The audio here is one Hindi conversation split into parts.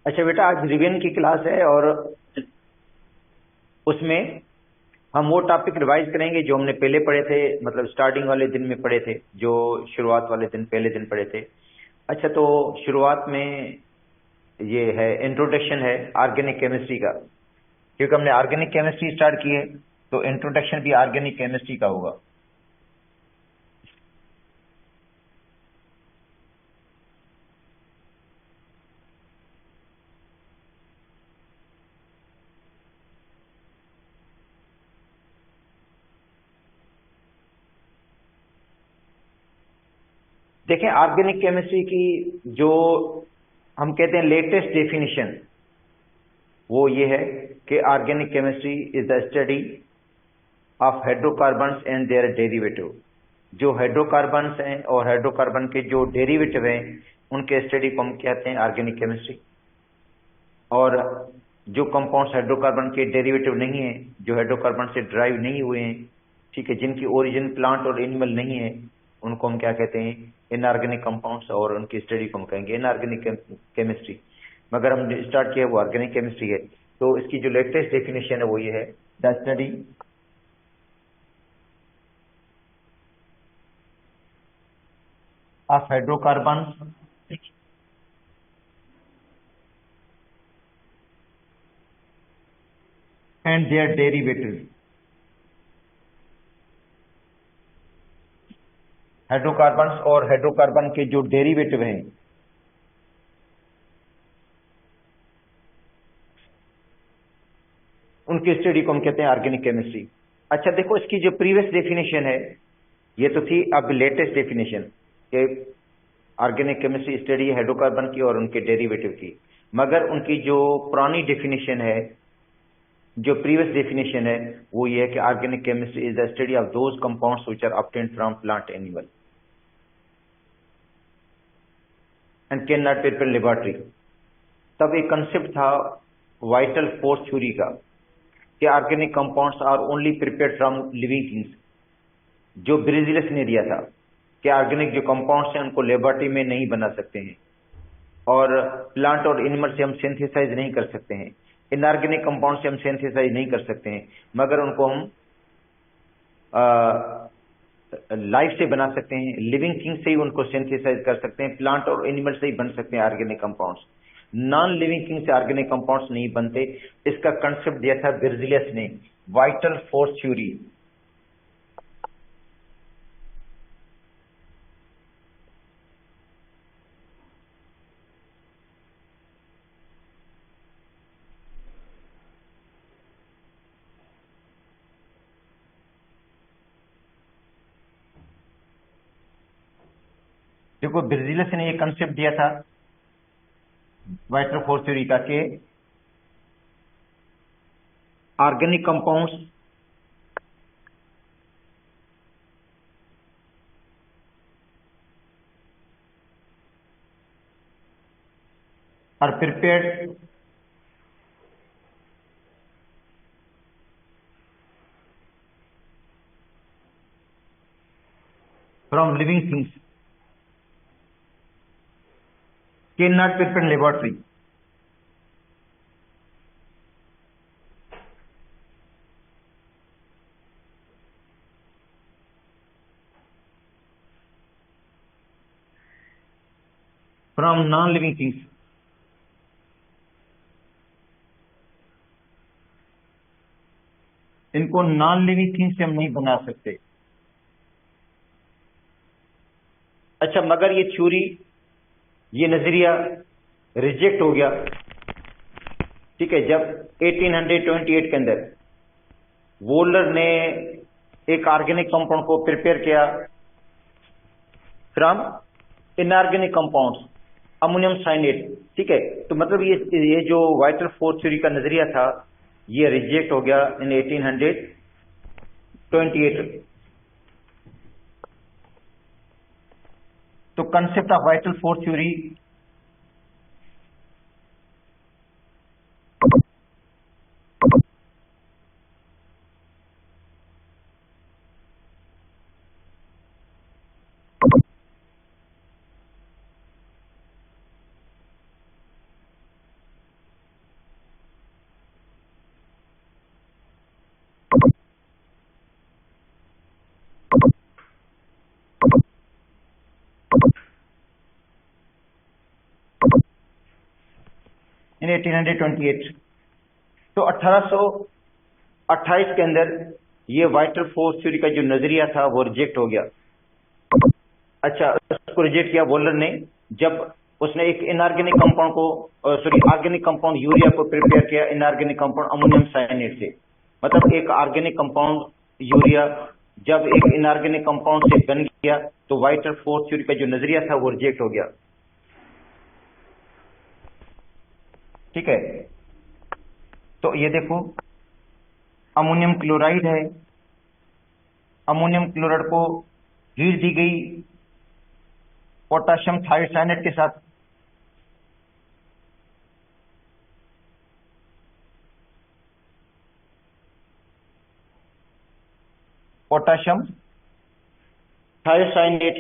अच्छा बेटा, आज रिवीजन की क्लास है और उसमें हम वो टॉपिक रिवाइज करेंगे जो हमने पहले पढ़े थे, मतलब स्टार्टिंग वाले दिन में पढ़े थे, जो शुरुआत वाले दिन पहले दिन पढ़े थे। अच्छा, तो शुरुआत में ये है इंट्रोडक्शन है ऑर्गेनिक केमिस्ट्री का, क्योंकि हमने ऑर्गेनिक केमिस्ट्री स्टार्ट की है तो इंट्रोडक्शन भी ऑर्गेनिक केमिस्ट्री का होगा। देखें, ऑर्गेनिक केमिस्ट्री की जो हम कहते हैं लेटेस्ट डेफिनेशन वो ये है कि organic chemistry is the study of hydrocarbons and their derivative. जो हाइड्रोकार्बन्स हैं और हाइड्रोकार्बन के जो डेरिवेटिव हैं उनके स्टडी को हम कहते हैं ऑर्गेनिक केमिस्ट्री। और जो कंपाउंड्स हाइड्रोकार्बन के डेरिवेटिव नहीं है, जो हाइड्रोकार्बन से ड्राइव नहीं हुए हैं, ठीक है, जिनकी ओरिजिन प्लांट और एनिमल नहीं है, उनको हम क्या कहते हैं? इनऑर्गेनिक कंपाउंड्स, और उनकी स्टडी को हम कहेंगे इनऑर्गेनिक केमिस्ट्री। मगर हम स्टार्ट किया वो ऑर्गेनिक केमिस्ट्री है। तो इसकी जो लेटेस्ट डेफिनेशन है वो ये है, the study of hydrocarbon and their derivative. Hydrocarbons और हाइड्रोकार्बन के जो डेरिवेटिव हैं उनकी स्टडी को हम कहते हैं ऑर्गेनिक केमिस्ट्री। अच्छा देखो, इसकी जो प्रीवियस डेफिनेशन है ये तो थी, अब लेटेस्ट डेफिनेशन कि ऑर्गेनिक केमिस्ट्री स्टडी हाइड्रोकार्बन की और उनके डेरिवेटिव की। मगर उनकी जो पुरानी डेफिनेशन है, जो प्रीवियस डेफिनेशन है, वो ये है कि organic chemistry is the study of those compounds which are obtained from plant animal and can not prepare laboratory. तब एक कंसेप्ट था वाइटल फोर्स थ्योरी का कि organic compounds are only prepared from living things. जो ब्रिजिलस ने दिया था कि ऑर्गेनिक जो कंपाउंड्स हैं उनको लेबोरेटरी में नहीं बना सकते हैं और प्लांट और एनिमल से हम सिंथेसाइज नहीं कर सकते हैं, इनऑर्गेनिक कंपाउंड से हम सिंथेसाइज नहीं कर सकते हैं, मगर उनको हम लाइफ से बना सकते हैं, लिविंग थिंग से ही उनको सिंथेसाइज कर सकते हैं, प्लांट और एनिमल से ही बन सकते हैं organic compounds. Non living thing से ऑर्गेनिक कंपाउंड्स नहीं बनते। इसका कंसेप्ट दिया था बेर्जेलियस ने, वाइटल फोर्स थ्योरी। देखो, बेर्जेलियस ने ये कंसेप्ट दिया था वाइटल फोर्स थ्योरी का कि organic compounds are prepared from living things, can not prepare laboratory. From non living things, इनको नॉन लिविंग थिंग्स से हम नहीं बना सकते। अच्छा, मगर ये थ्योरी, ये नजरिया रिजेक्ट हो गया, ठीक है, जब 1828 के अंदर वोल्लर ने एक ऑर्गेनिक कंपाउंड को प्रिपेयर किया from inorganic compounds, ammonium cyanate, ठीक है। तो मतलब ये जो वाइटल फोर्स थ्योरी का नजरिया था ये रिजेक्ट हो गया इन 1828। तो concept of vital force theory in 1828। तो 1828 के अंदर ये वाइटल फोर्स थ्योरी का जो नजरिया था वो रिजेक्ट हो गया। अच्छा, उसको रिजेक्ट किया वॉलर ने जब उसने एक इनऑर्गेनिक कंपाउंड को ऑर्गेनिक कंपाउंड यूरिया को प्रिपेयर किया इनऑर्गेनिक कंपाउंड अमोनियम साइनेट से। मतलब एक ऑर्गेनिक कंपाउंड यूरिया जब एक इनऑर्गेनिक कंपाउंड से बन गया तो वाइटल फोर्स थ्योरी का जो नजरिया था वो रिजेक्ट हो गया। ठीक है, तो ये देखो अमोनियम क्लोराइड है, अमोनियम क्लोराइड को हीट दी गई पोटेशियम थायोसाइनेट के साथ। पोटेशियम थायोसाइनेट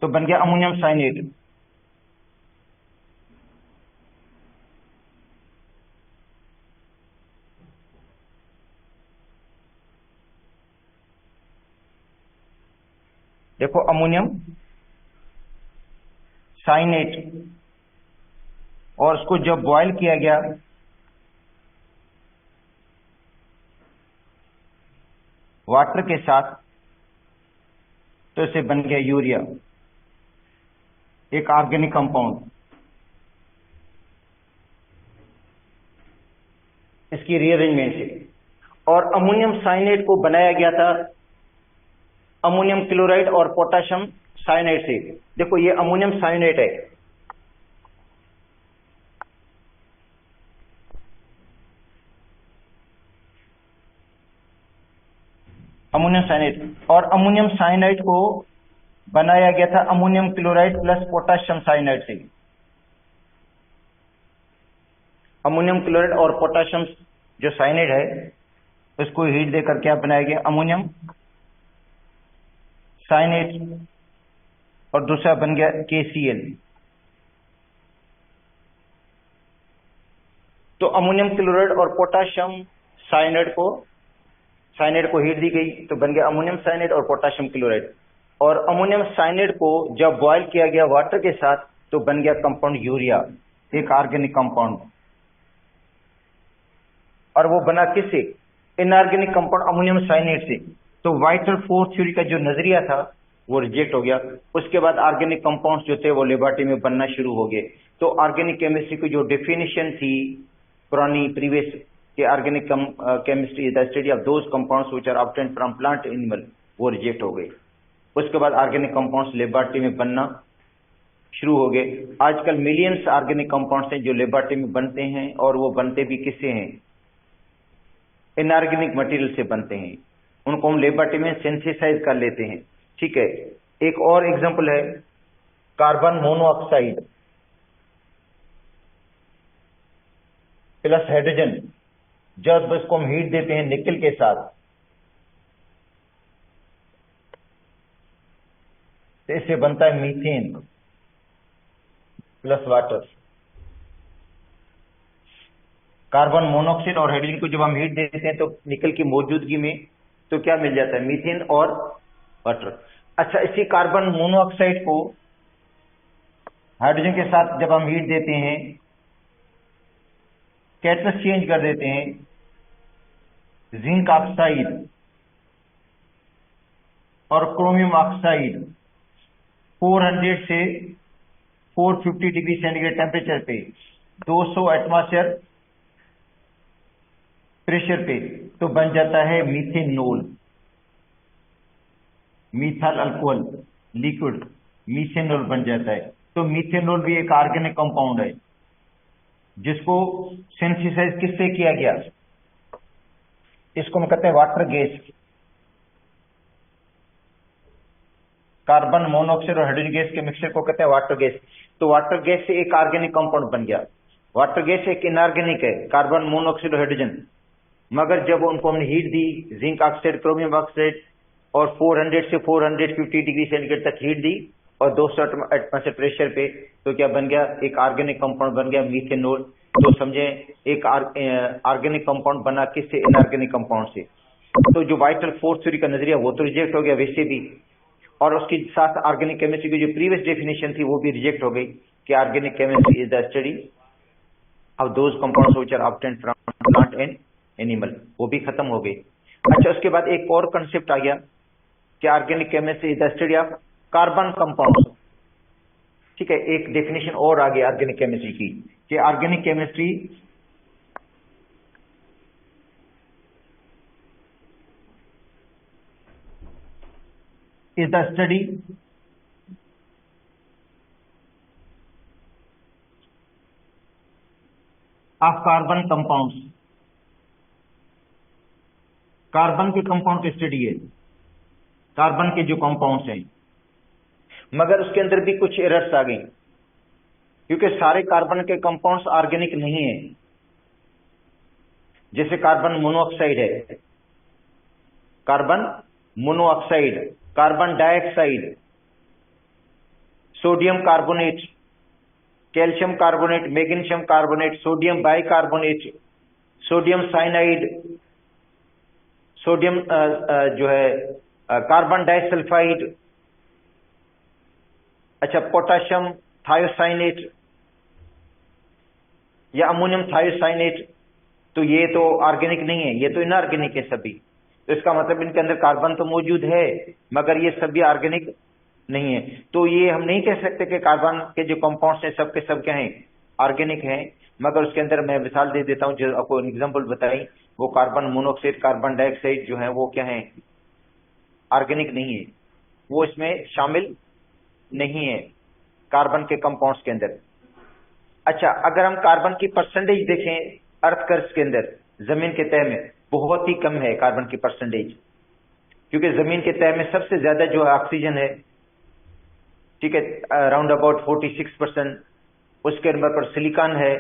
तो बन गया अमोनियम साइनेट। देखो अमोनियम साइनेट और उसको जब बॉयल किया गया वाटर के साथ तो इसे बन गया यूरिया, एक ऑर्गेनिक कंपाउंड। इसकी रीअरेंजमेंट से और अमोनियम साइनेट को बनाया गया था अमोनियम क्लोराइड और पोटेशियम साइनाइड से। देखो ये अमोनियम साइनेट है, अमोनियम साइनेट, और अमोनियम साइनाइड को बनाया गया था ammonium chloride plus potassium cyanide से। अमोनियम क्लोराइड और पोटेशियम जो साइनाइड है उसको हीट देकर क्या बनाया गया अमोनियम साइनेट और दूसरा बन गया KCl। तो अमोनियम क्लोराइड और पोटेशियम साइनाइड को हीट दी गई तो बन गया अमोनियम साइनाइड और पोटेशियम क्लोराइड। और अमोनियम साइनाइड को जब बॉयल किया गया वाटर के साथ तो बन गया कंपाउंड यूरिया, एक ऑर्गेनिक कंपाउंड। और वो बना किससे? इनऑर्गेनिक कंपाउंड अमोनियम साइनाइड से। तो वाइटल फोर्स थ्योरी का जो नजरिया था वो रिजेक्ट हो गया। उसके बाद ऑर्गेनिक कंपाउंड्स जो थे वो लेबोरेटरी में बनना शुरू हो गए। तो ऑर्गेनिक केमिस्ट्री की जो डेफिनेशन थी पुरानी प्रीवियस कि organic chemistry is the study of those compounds which are obtained from plant animal, वो रिजेक्ट हो गई। उसके बाद ऑर्गेनिक कंपाउंड्स लेबोरेटरी में बनना शुरू हो गए। आजकल मिलियंस ऑर्गेनिक कंपाउंड्स हैं जो लेबोरेटरी में बनते हैं और वो बनते भी किससे हैं? इनऑर्गेनिक मटेरियल से बनते हैं। उनको हम लेबोरेटरी में सिंथेसाइज कर लेते हैं। ठीक है, एक और एग्जांपल है कार्बन मोनोऑक्साइड प्लस हाइड्रोजन। जब इसको हम हीट देते हैं निकल के साथ तो इससे बनता है methane plus water. Carbon monoxide और हाइड्रोजन को जब हम हीट देते हैं तो निकल की मौजूदगी में तो क्या मिल जाता है? मीथेन और वाटर। अच्छा, इसी कार्बन मोनोऑक्साइड को हाइड्रोजन के साथ जब हम हीट देते हैं कैटलिस्ट चेंज कर देते हैं जिंक ऑक्साइड और क्रोमियम ऑक्साइड 400 से 450 डिग्री सेंटीग्रेड टेम्परेचर पे 200 एटमॉस्फेयर प्रेशर पे तो बन जाता है methanol, methyl alcohol liquid methanol बन जाता है। तो मीथेनॉल भी एक ऑर्गेनिक कंपाउंड है जिसको सिंथेसाइज किससे किया गया? इसको हम कहते हैं वाटर गैस। कार्बन मोनोऑक्साइड और हाइड्रोजन गैस के मिक्सचर को कहते हैं वाटर गैस। तो वाटर गैस से एक ऑर्गेनिक कंपाउंड बन गया। वाटर गैस एक इनऑर्गेनिक है, कार्बन मोनोऑक्साइड और हाइड्रोजन, मगर जब उनको हमने हीट दी जिंक ऑक्साइड क्रोमियम ऑक्साइड और 400 से 450 डिग्री सेंटीग्रेड तक हीट दी और 200 एटमॉस्फेयर प्रेशर पे तो क्या बन गया? एक ऑर्गेनिक कंपाउंड बन गया मीथेनॉल। तो समझे एक ऑर्गेनिक कंपाउंड बना किससे? इनऑर्गेनिक कंपाउंड से। तो जो वाइटल फोर्स थ्योरी का नजरिया वो तो रिजेक्ट हो गया वैसे भी, और उसके साथ ऑर्गेनिक केमिस्ट्री की जो प्रीवियस डेफिनेशन थी वो भी रिजेक्ट हो गई कि organic chemistry is the study of those compounds which are obtained from plant and animal, वो भी खत्म हो गई। अच्छा, उसके बाद एक और कंसेप्ट आ गया कि organic chemistry is the study of carbon compounds. ठीक है, एक डेफिनेशन और आ गया ऑर्गेनिक केमिस्ट्री की कि organic chemistry is the study of carbon compounds। Carbon के कंपाउंड की स्टडी है, कार्बन के जो कंपाउंड्स हैं, मगर उसके अंदर भी कुछ एरर्स आ गई क्योंकि सारे कार्बन के कंपाउंड्स ऑर्गेनिक नहीं है। जैसे कार्बन मोनोऑक्साइड है, carbon monoxide, carbon dioxide, sodium carbonate, calcium carbonate, magnesium carbonate, sodium bicarbonate, sodium cyanide, sodium जो है कार्बन डाइसल्फाइड, अच्छा पोटाशियम थायोसाइनेट या अमोनियम थायोसाइनेट, तो ये तो ऑर्गेनिक नहीं है, ये तो इनऑर्गेनिक है सभी। तो इसका मतलब इनके अंदर कार्बन तो मौजूद है मगर ये सभी ऑर्गेनिक नहीं है। तो ये हम नहीं कह सकते कि कार्बन के जो कंपाउंड्स हैं सब के सब क्या हैं, ऑर्गेनिक हैं। मगर उसके अंदर मैं मिसाल दे देता हूं, जो आपको एग्जांपल बताई, वो कार्बन मोनोऑक्साइड, कार्बन डाइऑक्साइड जो है वो क्या है, ऑर्गेनिक नहीं है, वो इसमें शामिल नहीं है कार्बन के कंपाउंड्स के अंदर। अच्छा, अगर हम कार्बन की परसेंटेज देखें अर्थ क्रस्ट के अंदर, जमीन के तह में बहुत ही कम है कार्बन की परसेंटेज, क्योंकि जमीन के तह में सबसे ज्यादा जो है ऑक्सीजन है, ठीक है, अराउंड अबाउट 46%, उसके नंबर पर सिलिकॉन है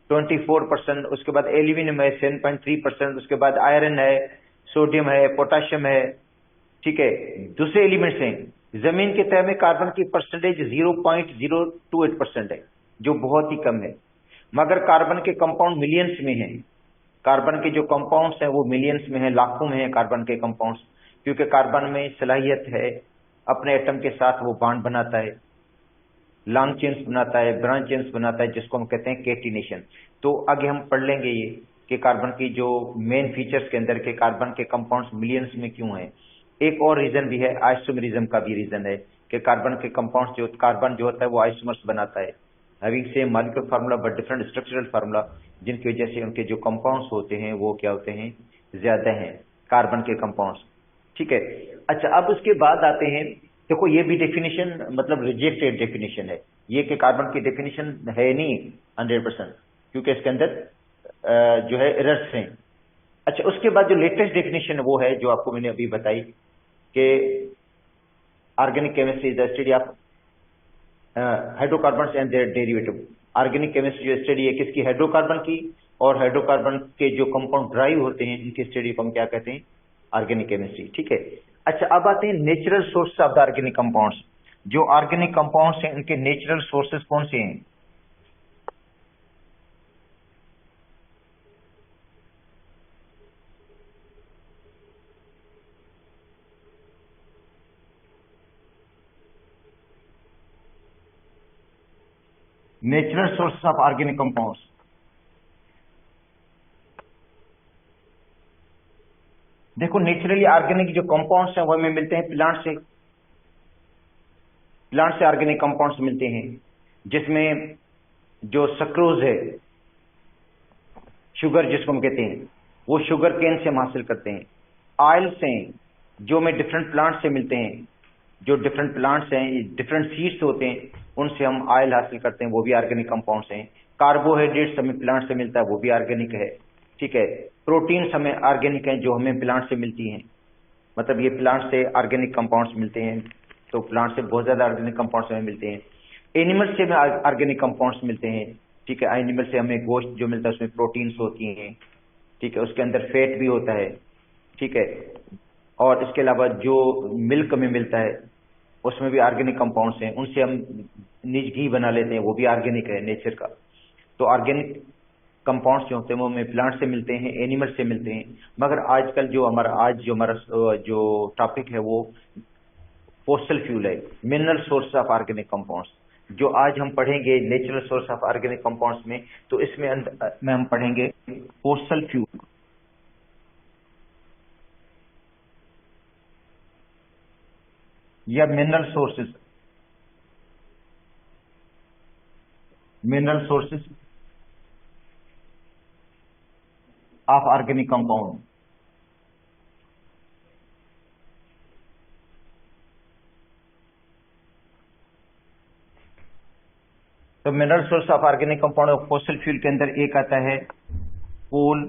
24%, उसके बाद एल्यूमिनियम है 7.3%, उसके बाद आयरन है, सोडियम है, पोटाशियम है, ठीक है, दूसरे एलिमेंट्स हैं। जमीन के तह में कार्बन की परसेंटेज 0.028% है, जो बहुत ही कम है। मगर कार्बन के कंपाउंड मिलियंस में हैं, कार्बन के जो कंपाउंड्स हैं वो मिलियंस में हैं, लाखों में हैं कार्बन के कंपाउंड्स, क्योंकि कार्बन में सलाहियत है अपने एटम के साथ वो बॉन्ड बनाता है, लॉन्ग चेन्स बनाता है, ब्रांच चेन्स बनाता है, जिसको हम कहते हैं कैटिनेशन। तो आगे हम पढ़ लेंगे ये कि कार्बन की जो मेन फीचर्स के अंदर के कार्बन के कंपाउंड्स मिलियंस में क्यों हैं। एक और रीजन भी है, आइसोमेरिज्म का भी रीजन है कि कार्बन के कंपाउंड्स जो कार्बन जो होता है वो आइसोमर्स बनाता है, having same molecular formula but different structural formula, जिनकी वजह से उनके जो कंपाउंड्स होते हैं वो क्या होते हैं, ज्यादा हैं कार्बन के कंपाउंड्स। ठीक है, अच्छा अब उसके बाद आते हैं, देखो ये भी डेफिनेशन मतलब रिजेक्टेड डेफिनेशन है, ये कि कार्बन की डेफिनेशन है नहीं 100%, क्योंकि इसके अंदर जो है एरर्स हैं। अच्छा, उसके बाद जो लेटेस्ट डेफिनेशन है वो है जो आपको मैंने अभी बताई कि organic chemistry is the study of hydrocarbons and their derivative. Organic chemistry जो स्टडी है किसकी, हाइड्रोकार्बन की, और हाइड्रोकार्बन के जो कंपाउंड ड्राइव होते हैं इनकी स्टडी को हम क्या कहते हैं, ऑर्गेनिक केमिस्ट्री। ठीक है, अच्छा अब आते हैं natural source of the organic compounds. जो ऑर्गेनिक कंपाउंड्स हैं इनके नेचुरल सोर्सेज कौन से हैं। Natural sources of organic compounds, देखो नेचुरली ऑर्गेनिक जो कंपाउंड्स हैं वो हमें मिलते हैं प्लांट से, प्लांट से ऑर्गेनिक कंपाउंड्स मिलते हैं, जिसमें जो सक्रोज है, शुगर जिसको हम कहते हैं, वो शुगर केन से हम हासिल करते हैं। ऑयल्स हैं जो हमें डिफरेंट प्लांट से मिलते हैं, जो डिफरेंट प्लांट्स हैं, डिफरेंट सीड्स होते हैं, उनसे हम ऑयल हासिल करते हैं, वो भी ऑर्गेनिक कंपाउंड्स हैं। कार्बोहाइड्रेट्स हमें प्लांट से मिलता है, वो भी ऑर्गेनिक है। ठीक है, प्रोटीन्स हमें ऑर्गेनिक हैं जो हमें प्लांट से मिलती हैं, मतलब ये प्लांट से ऑर्गेनिक कंपाउंड्स मिलते हैं, तो प्लांट से बहुत ज्यादा ऑर्गेनिक कंपाउंड्स हमें मिलते हैं। एनिमल से हमें ऑर्गेनिक कंपाउंड्स मिलते हैं। ठीक है, एनिमल से हमें गोश्त जो मिलता है उसमें प्रोटीन्स होती हैं, ठीक है, उसके अंदर फैट भी होता है। ठीक है, और इसके अलावा जो मिल्क में मिलता है उसमें भी ऑर्गेनिक कंपाउंड्स हैं, उनसे हम निज घी बना लेते हैं, वो भी ऑर्गेनिक है नेचर का। तो ऑर्गेनिक कंपाउंड्स जो होते हैं वो हमें प्लांट से मिलते हैं, एनिमल से मिलते हैं। मगर आजकल जो हमारा जो टॉपिक है वो फोसिल फ्यूल है, mineral source of organic compounds. जो आज हम पढ़ेंगे natural source of organic compounds में, तो इसमें में हम पढ़ेंगे फोसिल फ्यूल या mineral sources of organic compound. तो mineral source of organic compound और फोसिल फ्यूल के अंदर एक आता है कोल,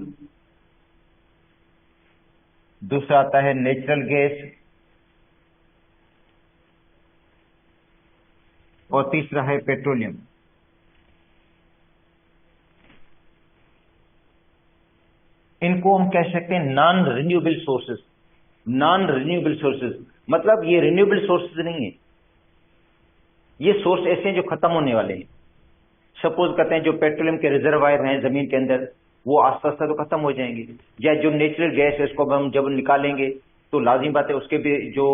दूसरा आता है नेचुरल गैस, और तीसरा है पेट्रोलियम। इनको हम कह सकते हैं non renewable sources. Non renewable sources मतलब ये रिन्यूएबल सोर्सेज नहीं है, ये सोर्स ऐसे हैं जो खत्म होने वाले हैं। सपोज करते हैं जो पेट्रोलियम के रिजर्वायर हैं जमीन के अंदर, वो आस्ता आस्ता तो खत्म हो जाएंगे, या जो नेचुरल गैस है उसको हम जब निकालेंगे तो लाजिम बात है उसके भी जो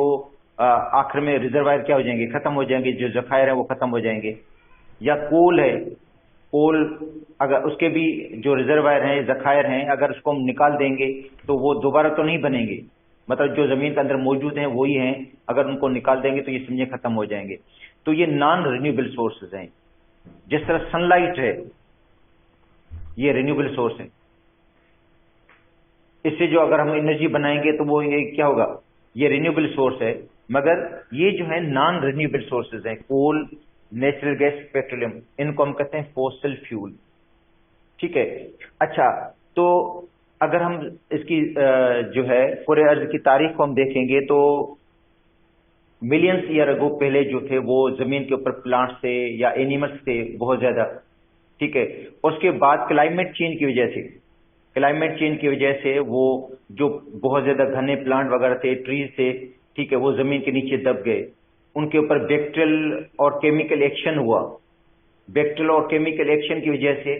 आखिर में रिजर्वायर क्या हो जाएंगे, खत्म हो जाएंगे, जो जखायर है वो खत्म हो जाएंगे। या कोल है, कोल अगर उसके भी जो रिजर्वायर हैं जखायर हैं, अगर उसको हम निकाल देंगे तो वो दोबारा तो नहीं बनेंगे, मतलब जो जमीन के अंदर मौजूद हैं वही हैं, अगर उनको निकाल देंगे तो ये समझे खत्म हो जाएंगे। तो ये नॉन रिन्यूएबल सोर्सेज हैं। जिस तरह सनलाइट है ये रिन्यूएबल सोर्स है, इससे जो अगर हम एनर्जी बनाएंगे तो वो ये क्या होगा, ये रिन्यूएबल सोर्स है। मगर ये जो है नॉन रिन्यूएबल सोर्सेज हैं, कोल, नेचुरल गैस, पेट्रोलियम, इनको हम कहते हैं फोसिल फ्यूल। ठीक है। अच्छा, तो अगर हम इसकी जो है पूरे अर्ज की तारीख को हम देखेंगे तो मिलियंस ईयर अगो पहले जो थे वो जमीन के ऊपर प्लांट्स थे या एनिमल्स थे बहुत ज्यादा। ठीक है। उसके बाद क्लाइमेट चेंज की वजह से वो जो बहुत ज्यादा घने प्लांट वगैरह थे, ट्रीज थे, ठीक है, वो जमीन के नीचे दब गए। उनके ऊपर बैक्टीरियल और केमिकल एक्शन हुआ। बैक्टीरियल और केमिकल एक्शन की वजह से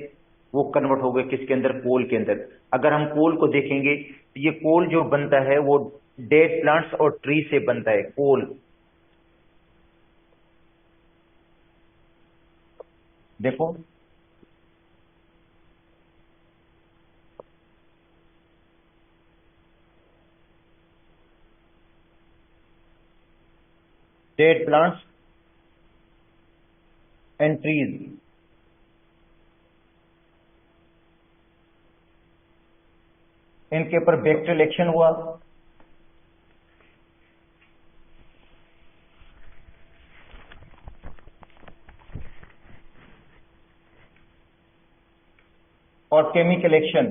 वो कन्वर्ट हो गए किसके अंदर, कोल के अंदर। अगर हम कोल को देखेंगे तो ये कोल जो बनता है वो डेड प्लांट्स और ट्री से बनता है कोल। देखो डेड प्लांट्स एंड ट्रीज, इनके ऊपर बैक्टीरियल एक्शन हुआ, और केमिकल एक्शन।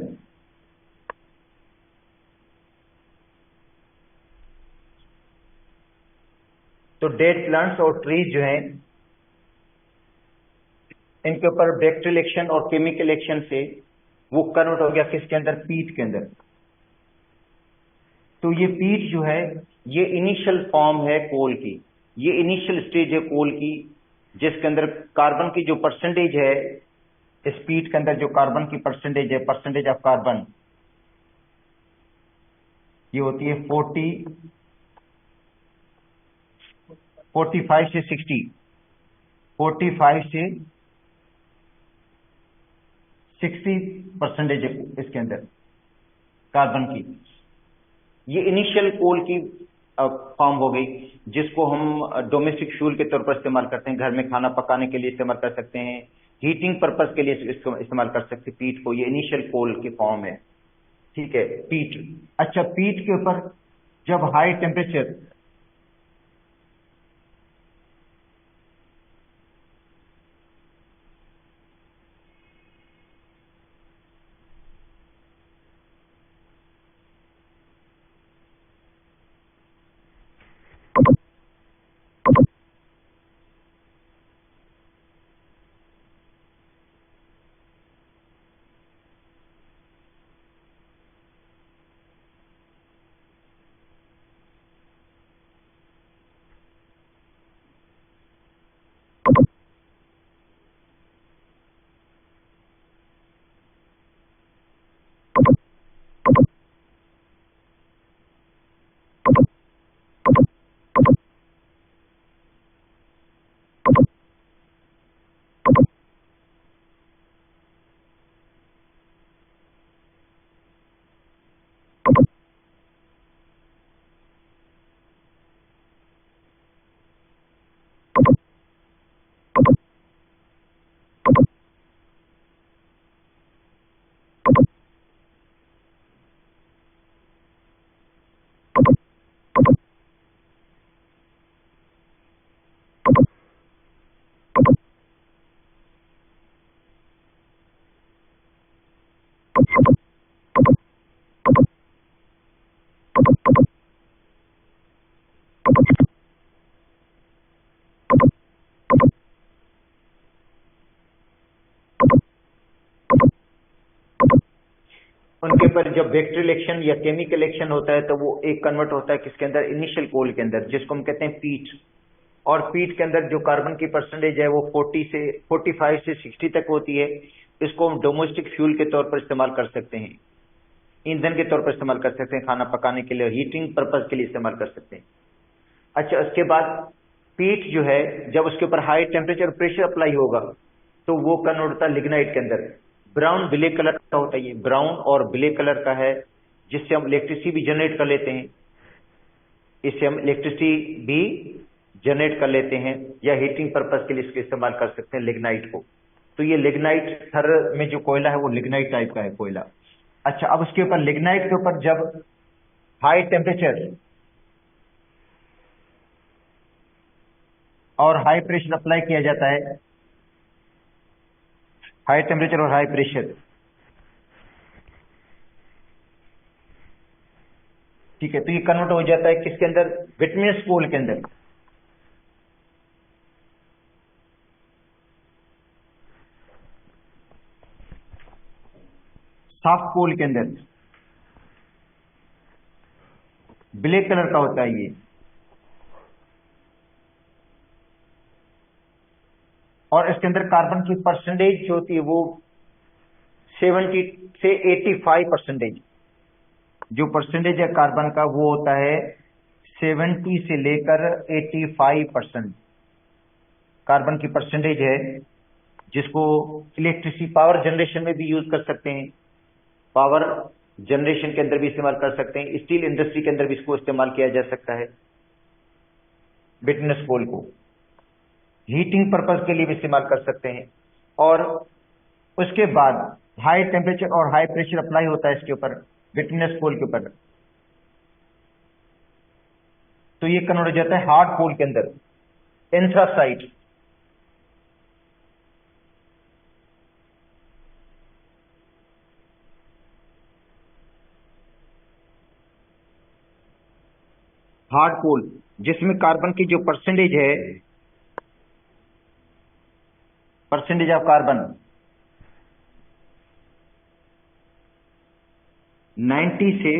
तो डेड प्लांट्स और ट्रीज जो हैं इनके ऊपर बैक्टीरियल एक्शन और केमिकल एक्शन से वो कन्वर्ट हो गया किसके अंदर, पीट के अंदर। तो ये पीट जो है ये इनिशियल फॉर्म है कोल की, ये इनिशियल स्टेज है कोल की, जिसके अंदर कार्बन की जो परसेंटेज है, इस पीट के अंदर जो कार्बन की परसेंटेज है, परसेंटेज ऑफ कार्बन, ये होती है 45 से 60, 45 से 60% इसके अंदर कार्बन की। ये इनिशियल कोल की फॉर्म हो गई, जिसको हम डोमेस्टिक फ्यूल के तौर पर इस्तेमाल करते हैं, घर में खाना पकाने के लिए इस्तेमाल कर सकते हैं, हीटिंग पर्पस के लिए इस्तेमाल कर सकते हैं पीट को। ये इनिशियल कोल की फॉर्म है। ठीक है, पीट। अच्छा, पीट के ऊपर जब हाई टेम्परेचर, उनके ऊपर जब बैक्टीरियल एक्शन या केमिकल एक्शन होता है तो वो एक कन्वर्ट होता है किसके अंदर, इनिशियल कोल के अंदर, जिसको हम कहते हैं पीट। और पीट के अंदर जो कार्बन की परसेंटेज है वो 45 से 60 तक होती है। इसको हम डोमेस्टिक फ्यूल के तौर पर इस्तेमाल कर सकते हैं, ईंधन के तौर पर इस्तेमाल कर सकते हैं, खाना पकाने के लिए, हीटिंग पर्पज के लिए इस्तेमाल कर सकते हैं। अच्छा, उसके बाद पीट जो है जब उसके ऊपर हाई टेम्परेचर प्रेशर अप्लाई होगा तो वो कन्वर्ट होता है लिग्नाइट के अंदर। ब्राउन ब्लैक कलर का होता है, ये ब्राउन और ब्लैक कलर का है, जिससे हम इलेक्ट्रिसिटी भी जनरेट कर लेते हैं। इससे हम इलेक्ट्रिसिटी भी जनरेट कर लेते हैं या हीटिंग पर्पज के लिए इसका इस्तेमाल कर सकते हैं लिग्नाइट को। तो ये लिग्नाइट थर में जो कोयला है वो लिग्नाइट टाइप का है कोयला। अच्छा, अब उसके ऊपर लिग्नाइट के ऊपर जब हाई टेम्परेचर और हाई प्रेशर अप्लाई किया जाता है, हाई टेम्परेचर और हाई प्रेशर, ठीक है, तो ये कन्वर्ट हो जाता है किसके अंदर, बिटुमिनस कोल के अंदर। सॉफ्ट कोल के अंदर ब्लैक कलर का होता है ये। और इसके अंदर कार्बन की परसेंटेज जो होती है वो 70 से 85%। जो परसेंटेज है कार्बन का वो होता है 70 से लेकर 85% कार्बन की परसेंटेज है, जिसको इलेक्ट्रिसिटी पावर जनरेशन में भी यूज कर सकते हैं, पावर जनरेशन के अंदर भी इस्तेमाल कर सकते हैं, स्टील इंडस्ट्री के अंदर भी इसको इस्तेमाल किया जा सकता है। बिटुमिनस कोल को हीटिंग पर्पज के लिए भी इस्तेमाल कर सकते हैं। और उसके बाद हाई टेम्परेचर और हाई प्रेशर अप्लाई होता है इसके ऊपर, बिटुमिनस कोल के ऊपर, तो ये कन्वर्ट हो जाता है हार्ड कोल के अंदर, एंथ्रासाइट। हार्ड कोल जिसमें कार्बन की जो परसेंटेज है, परसेंटेज ऑफ कार्बन 90 से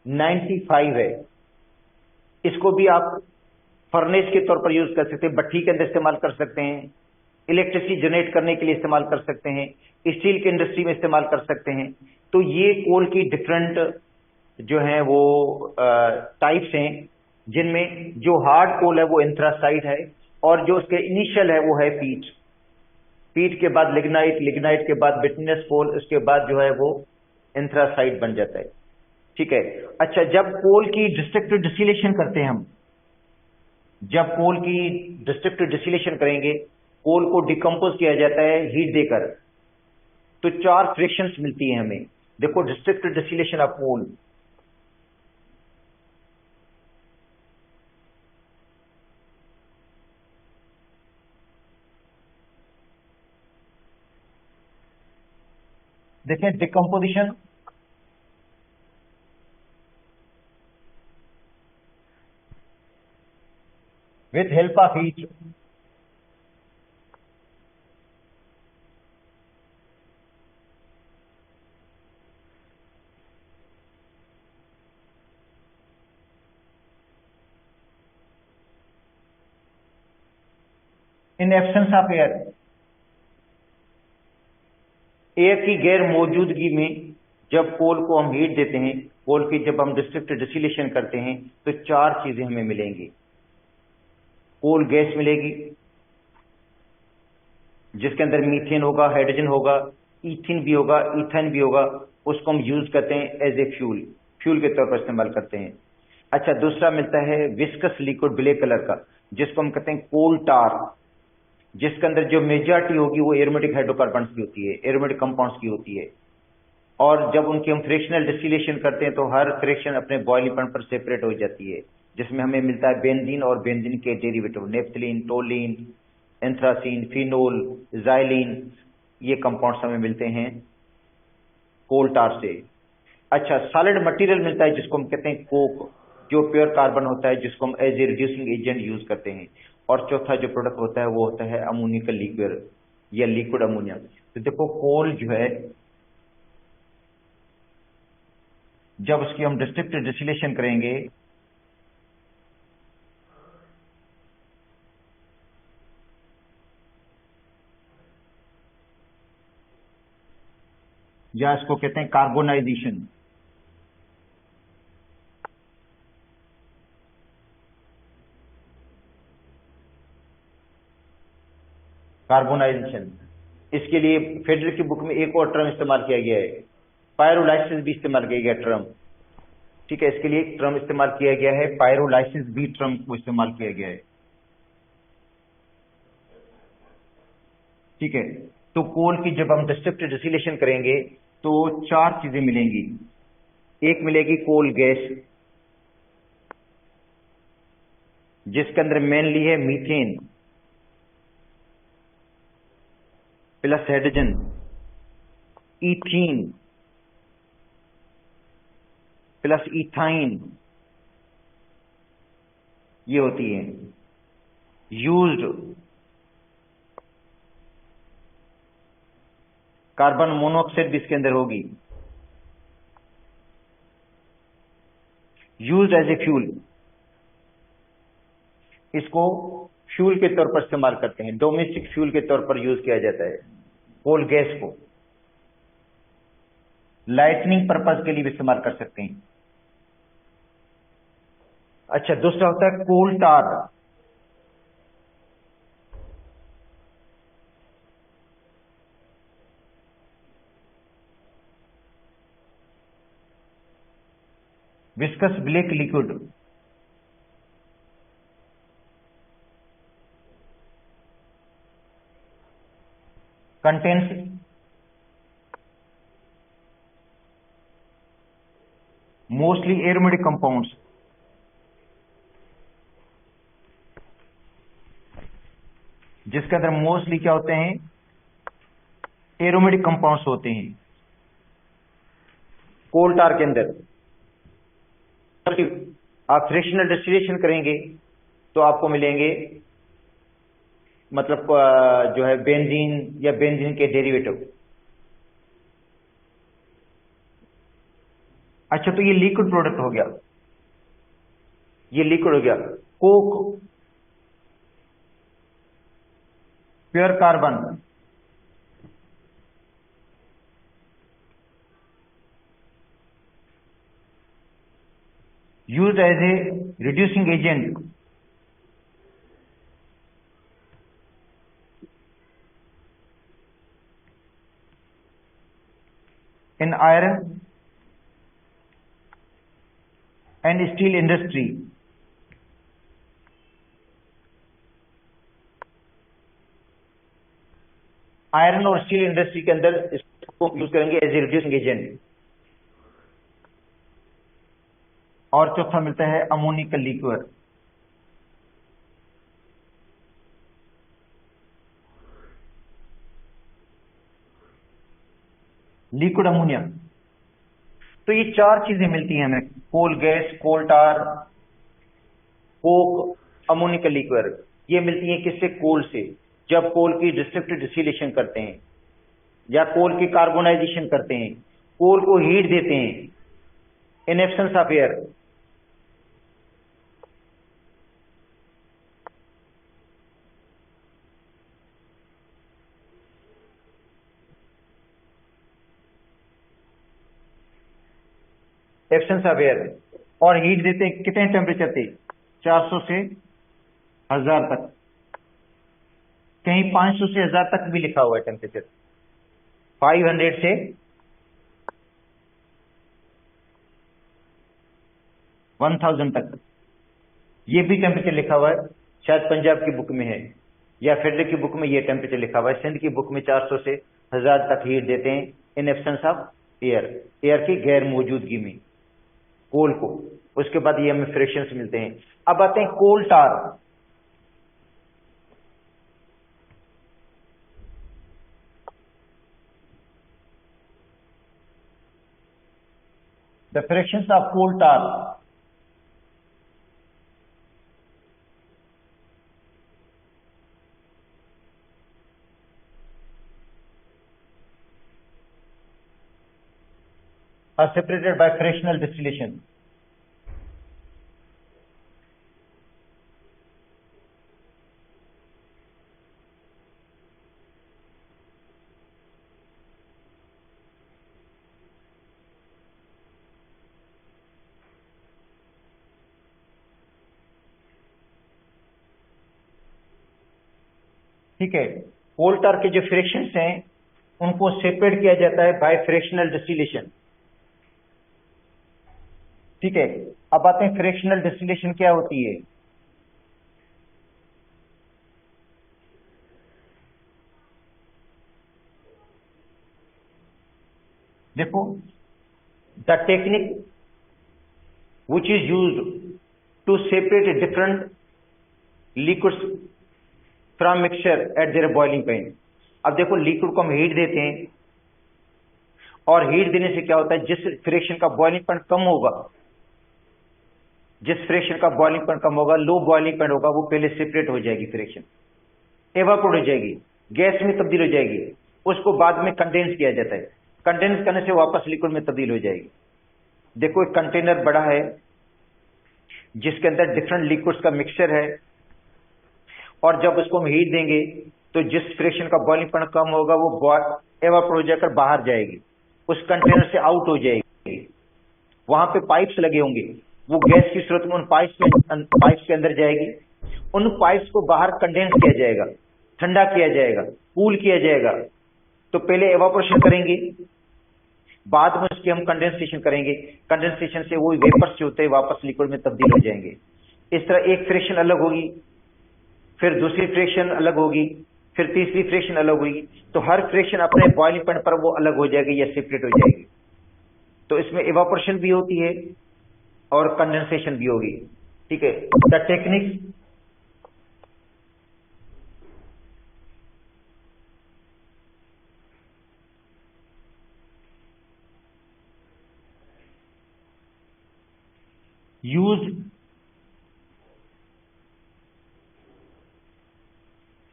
95 है। इसको भी आप फर्नेस के तौर पर यूज कर सकते हैं, भट्ठी के अंदर इस्तेमाल कर सकते हैं, इलेक्ट्रिसिटी जनरेट करने के लिए इस्तेमाल कर सकते हैं, स्टील की इंडस्ट्री में इस्तेमाल कर सकते हैं। तो ये कोल की डिफरेंट जो है वो टाइप्स हैं, जिनमें जो हार्ड कोल है वो एंथ्रासाइट है, और जो उसके इनिशियल है वो है पीट। पीट के बाद लिग्नाइट, लिग्नाइट के बाद बिटुमिनस कोल, उसके बाद जो है वो एंथ्रासाइट बन जाता है। ठीक है। अच्छा, जब कोल की डिस्ट्रक्टिव डिस्टिलेशन करते हैं हम, जब कोल की डिस्ट्रक्टिव डिस्टिलेशन करेंगे, कोल को डिकम्पोज किया जाता है हीट देकर, तो 4 फ्रिक्शंस मिलती है हमें। देखो, डिस्ट्रक्टिव डिस्टिलेशन ऑफ कोल, देखें decomposition, with help of heat, in absence of air, air की गैर मौजूदगी में जब कोल को हम हीट देते हैं, कोल की जब हम डिस्ट्रक्टिव डिस्टिलेशन करते हैं, तो 4 चीजें हमें मिलेंगी। कोल गैस मिलेगी जिसके अंदर मीथेन होगा, हाइड्रोजन होगा, ईथिन भी होगा, ईथेन भी होगा, उसको हम यूज करते हैं एज ए फ्यूल, फ्यूल के तौर पर इस्तेमाल करते हैं। अच्छा, दूसरा मिलता है विस्कस लिक्विड ब्लैक कलर का, जिसको हम कहते हैं कोल टार, जिसके अंदर जो मेजॉरिटी होगी वो एरोमेटिक हाइड्रोकार्बन्स की होती है, एरोमेटिक कंपाउंड्स की होती है। और जब उनकी हम फ्रिक्शनल डिस्टिलेशन करते हैं तो हर फ्रिक्शन अपने बॉइलिंग पॉइंट पर सेपरेट हो जाती है, जिसमें हमें मिलता है बेंजीन और बेंजीन के derivative, naphthalene, टोलीन, anthracene, phenol, xylene, ये कंपाउंड्स हमें मिलते हैं कोल टार से। अच्छा, सॉलिड मटेरियल मिलता है जिसको हम कहते हैं कोक, जो प्योर कार्बन होता है, जिसको हम as a reducing agent use करते हैं। और चौथा जो प्रोडक्ट होता है वो होता है अमोनिया का लिक्विड या लिक्विड अमोनिया। तो देखो कोल जो है, जब उसकी हम डिस्ट्रिक्टिव डिस्टिलेशन करेंगे या इसको कहते हैं कार्बोनाइजेशन, कार्बोनाइजेशन, इसके लिए फेडरल की बुक में एक और टर्म इस्तेमाल किया गया है, पायरोलाइसिस भी इस्तेमाल किया गया टर्म। ठीक है, इसके लिए एक टर्म इस्तेमाल किया गया है, पायरोलाइसिस भी टर्म को इस्तेमाल किया गया है। ठीक है, तो कोल की जब हम डिस्ट्रिक्टिव डिस्टिलेशन करेंगे तो चार चीजें मिलेंगी। एक मिलेगी कोल गैस, जिसके अंदर मेनली है methane plus hydrogen, ethene plus ethyne, ये होती है यूज्ड। कार्बन मोनोऑक्साइड भी इसके अंदर होगी, यूज्ड एज ए फ्यूल। इसको फ्यूल के तौर पर इस्तेमाल करते हैं, डोमेस्टिक फ्यूल के तौर पर यूज किया जाता है कोल गैस को। लाइटनिंग पर्पज के लिए भी इस्तेमाल कर सकते हैं। अच्छा, दूसरा होता है coal tar. Viscous black liquid, contains mostly aromatic compounds, जिसके अंदर मोस्टली क्या होते हैं, एरोमेटिक कंपाउंड्स होते हैं कोल टार के अंदर। आप फ्रिक्शनल डिस्टिलेशन करेंगे तो आपको मिलेंगे, मतलब जो है बेंजीन या बेंजीन के डेरिवेटिव। अच्छा, तो ये लिक्विड प्रोडक्ट हो गया, ये लिक्विड हो गया। Coke pure carbon, used as a reducing agent in iron and steel industry। Iron और स्टील इंडस्ट्री के अंदर इसको यूज करेंगे एज ए रिड्यूसिंग एजेंट। और चौथा मिलता है अमोनिया का लिक्विड। लिक्विड अमोनिया, तो ये चार चीजें मिलती हैं हमें, कोल गैस, कोल टार, कोक, अमोनिया का लिक्विड। ये मिलती है किससे, कोल से। जब कोल की डिस्ट्रिक्टिव डिस्टिलेशन करते हैं या कोल की कार्बोनाइजेशन करते हैं, कोल को हीट देते हैं in absence of air, absence of air, और हीट देते हैं कितने टेम्परेचर पे, 400 से 1000 तक, कहीं 500 से 1000 तक भी लिखा हुआ है टेम्परेचर, 500 से 1000 तक, ये भी टेम्परेचर लिखा हुआ है। शायद पंजाब की बुक में है या फेडरल की बुक में ये टेम्परेचर लिखा हुआ है। सिंध की बुक में 400 से 1000 तक हीट देते हैं in absence of air, air की गैर मौजूदगी में कोल को। उसके बाद ये हमें फ्रैक्शंस मिलते हैं। अब आते हैं coal tar. The fractions of coal tar are separated by fractional distillation. ठीक है, कोल टार के जो फ्रैक्शंस हैं उनको सेपरेट किया जाता है बाय फ्रैक्शनल डिस्टिलेशन। ठीक है, अब आते हैं फ्रैक्शनल डिस्टिलेशन क्या होती है। देखो, the technique which is used to separate different liquids from mixture at their boiling point. अब देखो, लिक्विड को हम हीट देते हैं और हीट देने से क्या होता है, जिस फ्रैक्शन का बॉइलिंग पॉइंट कम होगा, जिस फ्रैक्शन का बॉइलिंग पॉइंट कम होगा, लो बॉइलिंग पॉइंट होगा, वो पहले सेपरेट हो जाएगी, फ्रैक्शन एवापोरेट हो जाएगी, गैस में तब्दील हो जाएगी, उसको बाद में कंडेंस किया जाता है, कंडेंस करने से वापस लिक्विड में तब्दील हो जाएगी। देखो, एक कंटेनर बड़ा है जिसके अंदर डिफरेंट लिक्विड्स का मिक्सचर है, और जब उसको हम हीट देंगे तो जिस फ्रैक्शन का बॉइलिंग पॉइंट कम होगा वो एवापोरेट हो जाकर बाहर जाएगी, उस कंटेनर से आउट हो जाएगी। वहां पे पाइप्स लगे होंगे, वो गैस की सूरत में उन पाइप्स के अंदर जाएगी, उन पाइप्स को बाहर कंडेंस किया जाएगा, ठंडा किया जाएगा, कूल किया जाएगा। तो पहले एवापोरेशन करेंगे, बाद में उसकी हम कंडेंसेशन करेंगे, कंडेंसेशन से वो वेपर्स जो होते हैं वापस लिक्विड में तब्दील हो जाएंगे। इस तरह एक फ्रैक्शन अलग होगी, फिर दूसरी फ्रैक्शन अलग होगी, फिर तीसरी फ्रैक्शन अलग होगी, तो हर फ्रैक्शन अपने बॉइलिंग पॉइंट पर वो अलग हो जाएगी या सेपरेट हो जाएगी। तो इसमें इवापोरेशन भी होती है और कंडेंसेशन भी होगी। ठीक है, the technique used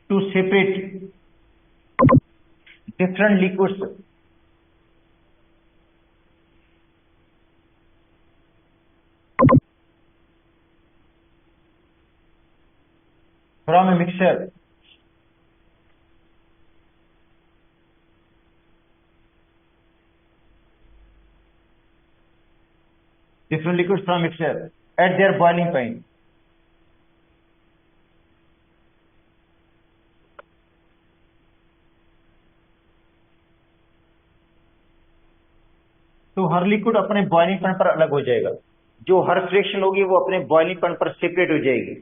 to separate different liquids from a mixture at their boiling point। तो हर लिक्विड अपने बॉइलिंग पॉइंट पर अलग हो जाएगा, जो हर फ्रैक्शन होगी वो अपने बॉइलिंग पॉइंट पर सेपरेट हो जाएगी।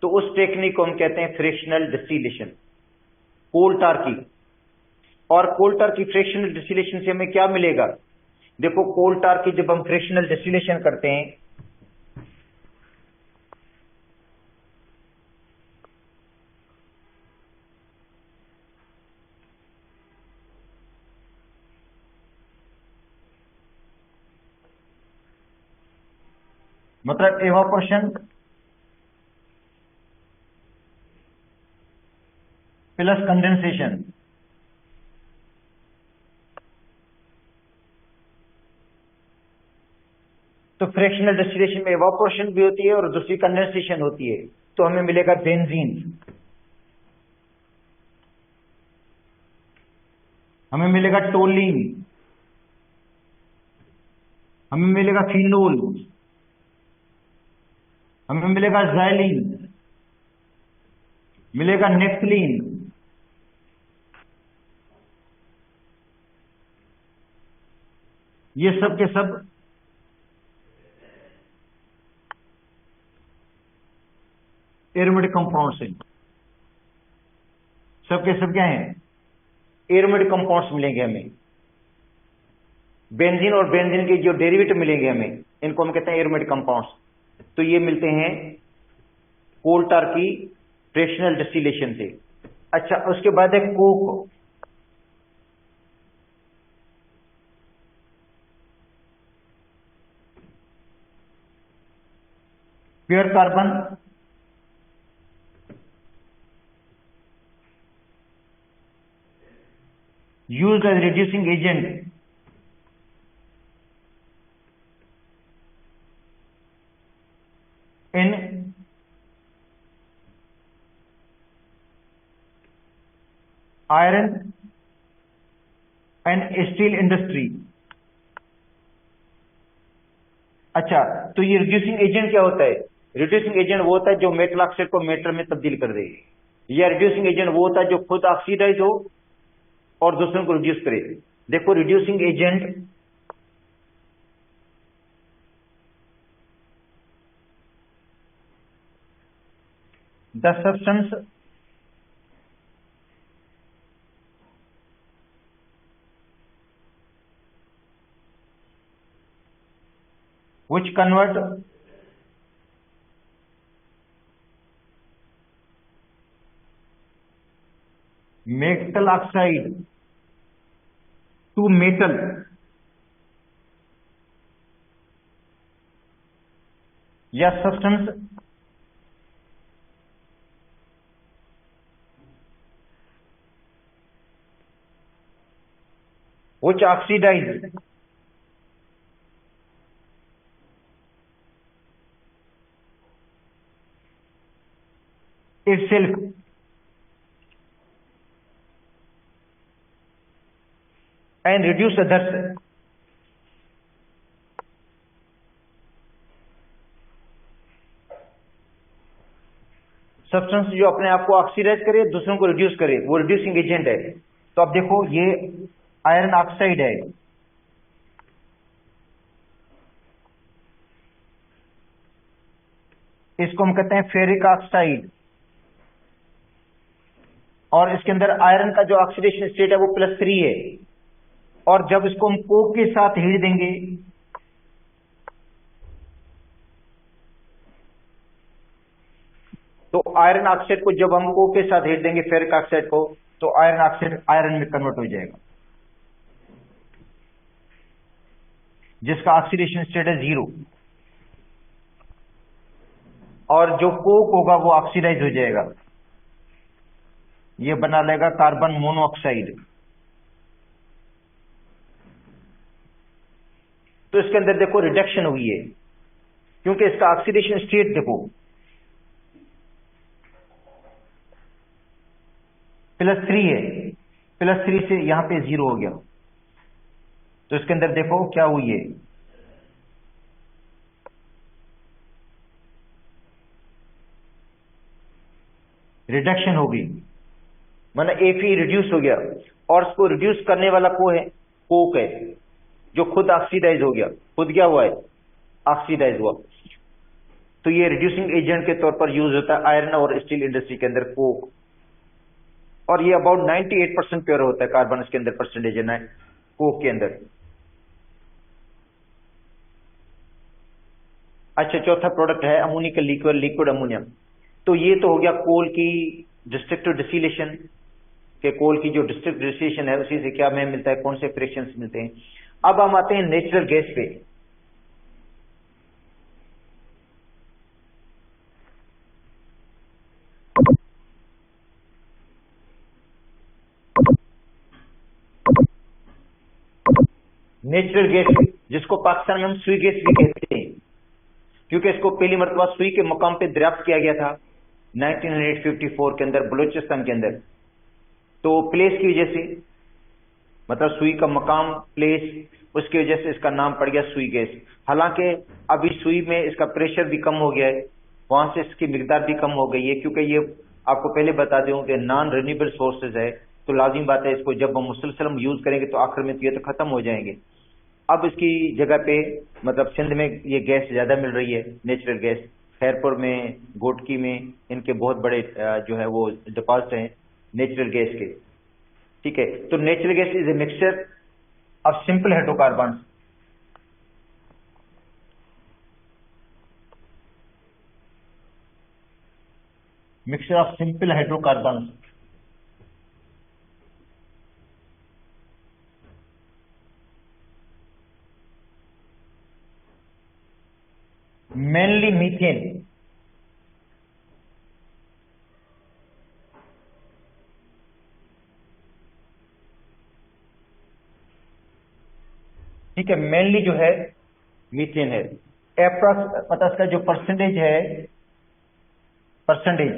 तो उस टेक्निक को हम कहते हैं फ्रैक्शनल डिस्टिलेशन, कोल टार की। और कोल टार की फ्रैक्शनल डिस्टिलेशन से हमें क्या मिलेगा? देखो, कोल टार की जब हम फ्रैक्शनल डिस्टिलेशन करते हैं मतलब एवापोरेशन प्लस कंडेंसेशन, तो फ्रैक्शनल डिस्टिलेशन में एवापोरेशन भी होती है और दूसरी कंडेंसेशन होती है। तो हमें मिलेगा बेंजीन, हमें मिलेगा टोलीन, हमें मिलेगा फिनोल, हमें मिलेगा ज़ाइलिन, मिलेगा नेफ्थलीन, ये सब के सब एरोमेटिक कंपाउंड्स हैं। सब के सब क्या हैं? एरोमेटिक कंपाउंड्स मिलेंगे हमें। बेंजीन और बेंजीन के जो डेरिवेटिव मिलेंगे हमें, इनको हम कहते हैं एरोमेटिक कंपाउंड्स। तो ये मिलते हैं कोल टार की फ्रैक्शनल डिस्टिलेशन से। अच्छा, उसके बाद है Coke. Pure carbon used as reducing agent in iron and steel industry। अच्छा, तो ये रिड्यूसिंग एजेंट क्या होता है? रिड्यूसिंग एजेंट वो होता है जो मेटल ऑक्साइड को मेटल में तब्दील कर दे, या रिड्यूसिंग एजेंट वो होता है जो खुद ऑक्सीडाइज हो और दूसरों को रिड्यूस करे। देखो reducing agent the substance which convert metal oxide to metal या substance which oxidize itself and reduce others। Substance जो अपने आप को ऑक्सीडाइज करे, दूसरों को रिड्यूस करे, वो रिड्यूसिंग एजेंट है। तो अब देखो ये आयरन ऑक्साइड है, इसको हम कहते हैं फेरिक ऑक्साइड, और इसके अंदर आयरन का जो ऑक्सीडेशन स्टेट है वो +3 है। और जब इसको हम कोक के साथ हीट देंगे तो आयरन ऑक्साइड को जब हम कोक के साथ हीट देंगे फेरिक ऑक्साइड को, तो आयरन ऑक्साइड आयरन में कन्वर्ट हो जाएगा, जिसका ऑक्सीडेशन स्टेट है 0। और जो कोक होगा वो ऑक्सीडाइज हो जाएगा, ये बना लेगा कार्बन मोनोऑक्साइड। तो इसके अंदर देखो रिडक्शन हुई है, क्योंकि इसका ऑक्सीडेशन स्टेट देखो +3 है, +3 से यहां पे 0 हो गया। तो इसके अंदर देखो क्या हुई है, रिडक्शन हो गई, माना Fe रिड्यूस हो गया, और इसको रिड्यूस करने वाला कोक है जो खुद ऑक्सीडाइज हो गया, खुद क्या हुआ है, ऑक्सीडाइज हुआ। तो ये रिड्यूसिंग एजेंट के तौर पर यूज होता है आयरन और स्टील इंडस्ट्री के अंदर कोक, और ये अबाउट 98% प्योर होता है कार्बन इसके अंदर परसेंटेज है कोक के अंदर। अच्छा, चौथा प्रोडक्ट है अमोनिकल लिक्विड अमोनिया। तो ये तो हो गया कोल की डिस्ट्रक्टिव डिसिलेशन, के कोल की जो डिस्ट्रक्टिव डिसिलेशन है उसी से क्या में मिलता है, कौन से फ्रैक्शंस मिलते हैं। अब हम आते हैं नेचुरल गैस पे। नेचुरल गैस, जिसको पाकिस्तान में हम सुई गैस भी कहते हैं, क्योंकि इसको पहली मरतबा सुई के मकाम पे दरियाफ्त किया गया था 1954 के अंदर बलूचिस्तान के अंदर। तो प्लेस की वजह से, मतलब सुई का मकाम प्लेस, उसकी वजह से इसका नाम पड़ गया सुई गैस। हालांकि अभी सुई में इसका प्रेशर भी कम हो गया है, वहां से इसकी मिकदार भी कम हो गई है, क्योंकि ये आपको पहले बता दूं कि नॉन रिन्यूएबल सोर्सेज है, तो लाजिम बात है इसको जब हम मुसलसल यूज करेंगे तो आखिर में ये तो खत्म हो जाएंगे। अब इसकी जगह पे मतलब सिंध में ये गैस ज्यादा मिल रही है, नेचुरल गैस। खैरपुर में, गोटकी में इनके बहुत बड़े जो है वो डिपॉजिट हैं नेचुरल गैस के। ठीक है, तो natural gas is a mixture of simple hydrocarbon, mixture of simple hydrocarbon mainly methane ठीक है, मेनली जो है मीथेन है। एप्रॉक्स पता इसका जो परसेंटेज है, परसेंटेज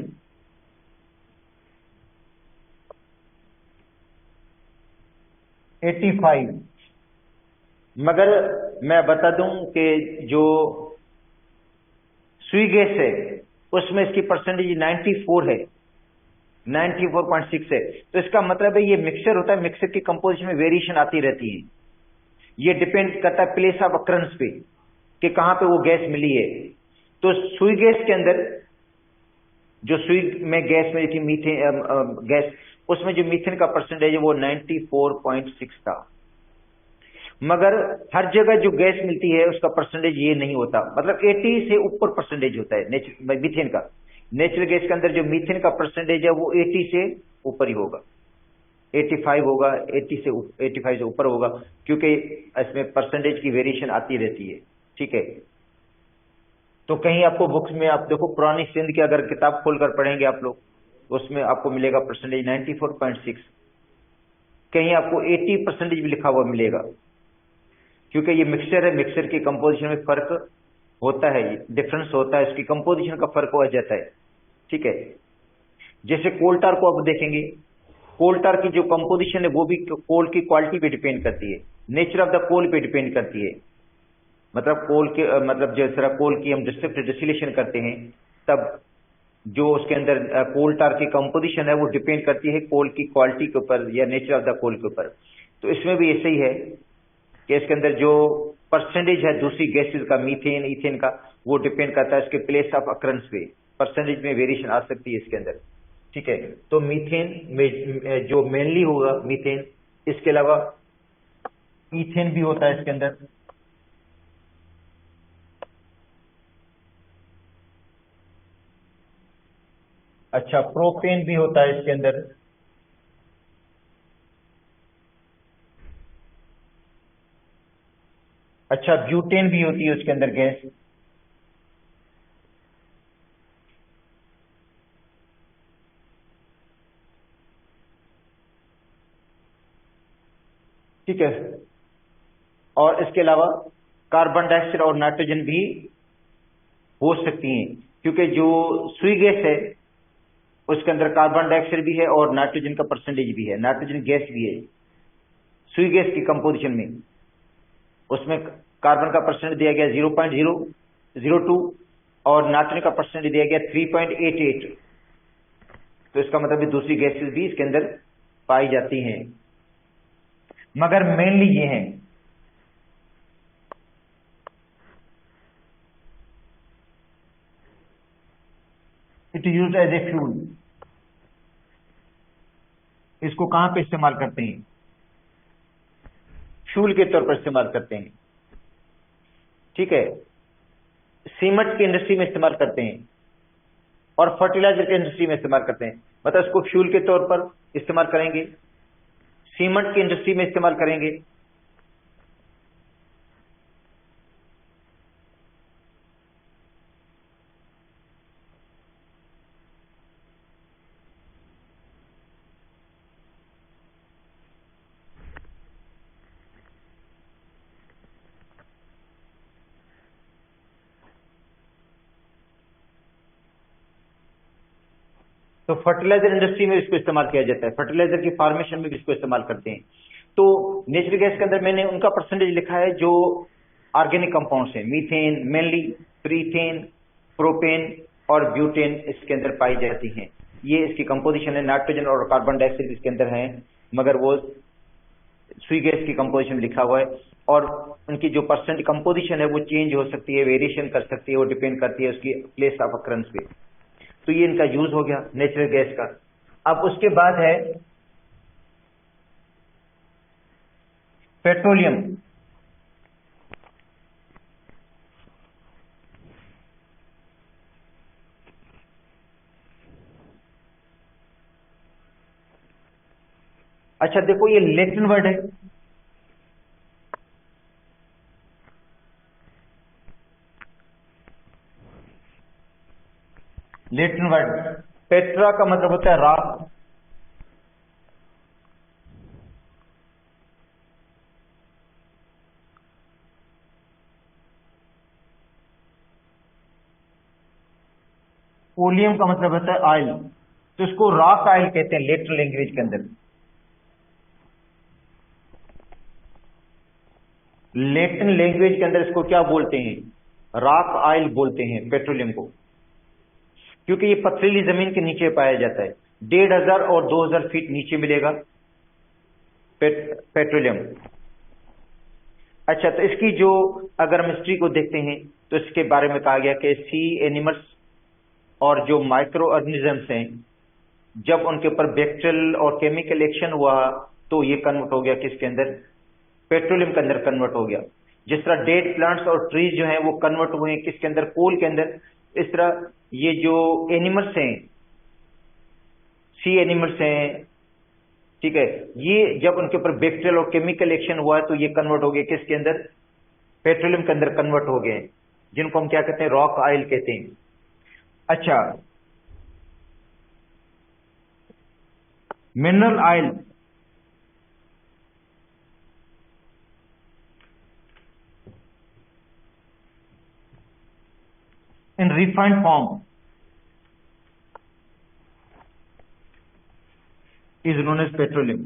85, मगर मैं बता दूं कि जो सुई गैस है उसमें इसकी परसेंटेज 94 है, 94.6 है। तो इसका मतलब है ये मिक्सचर होता है, मिक्सचर की कंपोजिशन में वेरिएशन आती रहती है। ये डिपेंड करता है प्लेस ऑफ अक्ररेंस पे कि कहां पे वो गैस मिली है। तो सुई गैस के अंदर जो सुई में गैस में थी मीथेन गैस, उसमें जो मीथेन का परसेंटेज है वो 94.6 था। मगर हर जगह जो गैस मिलती है उसका परसेंटेज ये नहीं होता, मतलब 80 से ऊपर परसेंटेज होता है मीथेन का। नेचुरल गैस के अंदर जो मीथेन का परसेंटेज है वो 80 से ऊपर ही होगा, 85 होगा, 85 से ऊपर होगा, क्योंकि इसमें परसेंटेज की वेरिएशन आती रहती है। ठीक है, तो कहीं आपको बुक्स में आप देखो, पुरानी सिंध की अगर किताब खोलकर पढ़ेंगे आप लोग, उसमें आपको मिलेगा परसेंटेज 94.6, कहीं आपको 80% भी लिखा हुआ मिलेगा, क्योंकि ये मिक्सचर है, मिक्सचर की कंपोजिशन में फर्क होता है, डिफरेंस होता है, इसकी कंपोजिशन का फर्क हो जाता है। ठीक है, जैसे कोल टार को आप देखेंगे, कोल टार की जो कंपोजिशन है वो भी कोल की क्वालिटी पे डिपेंड करती है, नेचर ऑफ द कोल पे डिपेंड करती है। मतलब कोल के मतलब जिस तरह कोल की हम डिस्टिलेशन करते हैं, तब जो उसके अंदर कोल टार की कंपोजिशन है वो डिपेंड करती है कोल की क्वालिटी के ऊपर या नेचर ऑफ द कोल के ऊपर। तो इसमें भी ऐसे ही है कि इसके अंदर जो परसेंटेज है दूसरी गैसेस का, मीथेन इथेन का, वो डिपेंड करता है इसके प्लेस ऑफ अक्ररेंस पे, परसेंटेज में वेरिएशन आ सकती है इसके अंदर। ठीक है, तो मीथेन में जो मेनली होगा मीथेन, इसके अलावा इथेन भी होता है इसके अंदर। अच्छा, प्रोपेन भी होता है इसके अंदर। अच्छा, ब्यूटेन भी होती है उसके अंदर गैस। ठीक है, और इसके अलावा कार्बन डाइऑक्साइड और नाइट्रोजन भी हो सकती हैं, क्योंकि जो सुई गैस है उसके अंदर कार्बन डाइऑक्साइड भी है और नाइट्रोजन का परसेंटेज भी है, नाइट्रोजन गैस भी है सुई गैस की कंपोजिशन में। उसमें कार्बन का परसेंट दिया गया 0.002 और नाइट्रोजन का परसेंट दिया गया 3.88। तो इसका मतलब है दूसरी गैसेस भी इसके अंदर पाई जाती हैं, मगर मेनली ये हैं। It use as a fuel. इसको कहां पे इस्तेमाल करते हैं? फ्यूल के तौर पर इस्तेमाल करते हैं। ठीक है, सीमेंट की इंडस्ट्री में इस्तेमाल करते हैं और फर्टिलाइजर की इंडस्ट्री में इस्तेमाल करते हैं, मतलब इसको फ्यूल के तौर पर इस्तेमाल करेंगे, सीमेंट की इंडस्ट्री में इस्तेमाल करेंगे। तो फर्टिलाइजर इंडस्ट्री में इसको इस्तेमाल किया जाता है, फर्टिलाइजर की फार्मेशन में भी इसको इस्तेमाल करते हैं। तो नेचुरल गैस के अंदर मैंने उनका परसेंटेज लिखा है जो ऑर्गेनिक कंपाउंड्स हैं, मीथेन मेनली, प्रीथेन, प्रोपेन और ब्यूटेन इसके अंदर पाई जाती हैं। ये इसकी कंपोजिशन है, नाइट्रोजन और कार्बन डाइऑक्साइड इसके अंदर हैं, मगर वो सुई गैस की कंपोजिशन लिखा हुआ है, और उनकी जो परसेंट कंपोजिशन है वो चेंज हो सकती है, वेरिएशन कर सकती है, वो डिपेंड करती है उसकी प्लेस ऑफ अक्ररेंस पे। तो ये इनका यूज हो गया नेचुरल गैस का। अब उसके बाद है पेट्रोलियम। अच्छा देखो, ये लैटिन वर्ड है, लैटिन वर्ड। पेट्रा का मतलब होता है राख, ओलियम का मतलब होता है ऑयल, तो इसको रॉक ऑयल कहते हैं लेटर लैंग्वेज के अंदर। लेटिन लैंग्वेज के अंदर इसको क्या बोलते हैं? रॉक ऑयल बोलते हैं पेट्रोलियम को, क्योंकि ये पथरीली जमीन के नीचे पाया जाता है। 1500 और 2000 फीट नीचे मिलेगा पेट्रोलियम। अच्छा, तो इसकी जो अगर हम हिस्ट्री को देखते हैं तो इसके बारे में कहा गया कि सी एनिमल्स और जो माइक्रो ऑर्गेनिजम्स हैं, जब उनके ऊपर बैक्टीरियल और केमिकल एक्शन हुआ तो ये कन्वर्ट हो गया किसके अंदर? पेट्रोलियम के अंदर कन्वर्ट हो गया। जिस तरह डेड प्लांट्स और ट्रीज जो हैं वो कन्वर्ट हुए हैं किसके अंदर? कोल के अंदर। इस तरह ये जो एनिमल्स हैं, सी एनिमल्स हैं, ठीक है, ये जब उनके ऊपर बैक्टीरियल और केमिकल एक्शन हुआ तो ये कन्वर्ट हो गए किसके अंदर? पेट्रोलियम के अंदर कन्वर्ट हो गए, जिनको हम क्या कहते हैं? रॉक ऑयल कहते हैं। अच्छा, mineral oil in refined form is known as petroleum.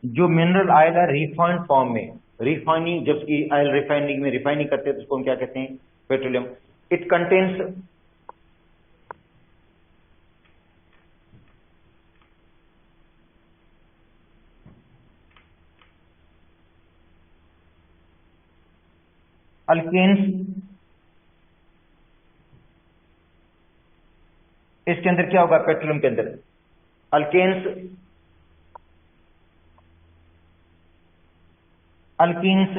जो मिनरल ऑयल है रिफाइंड फॉर्म में, रिफाइनिंग, जबकि ऑयल रिफाइनिंग में रिफाइनिंग करते हैं तो उसको हम क्या कहते हैं? पेट्रोलियम। इट कंटेन्स अल्केन्स, इसके अंदर क्या होगा? पेट्रोलियम के अंदर alkanes, alkenes,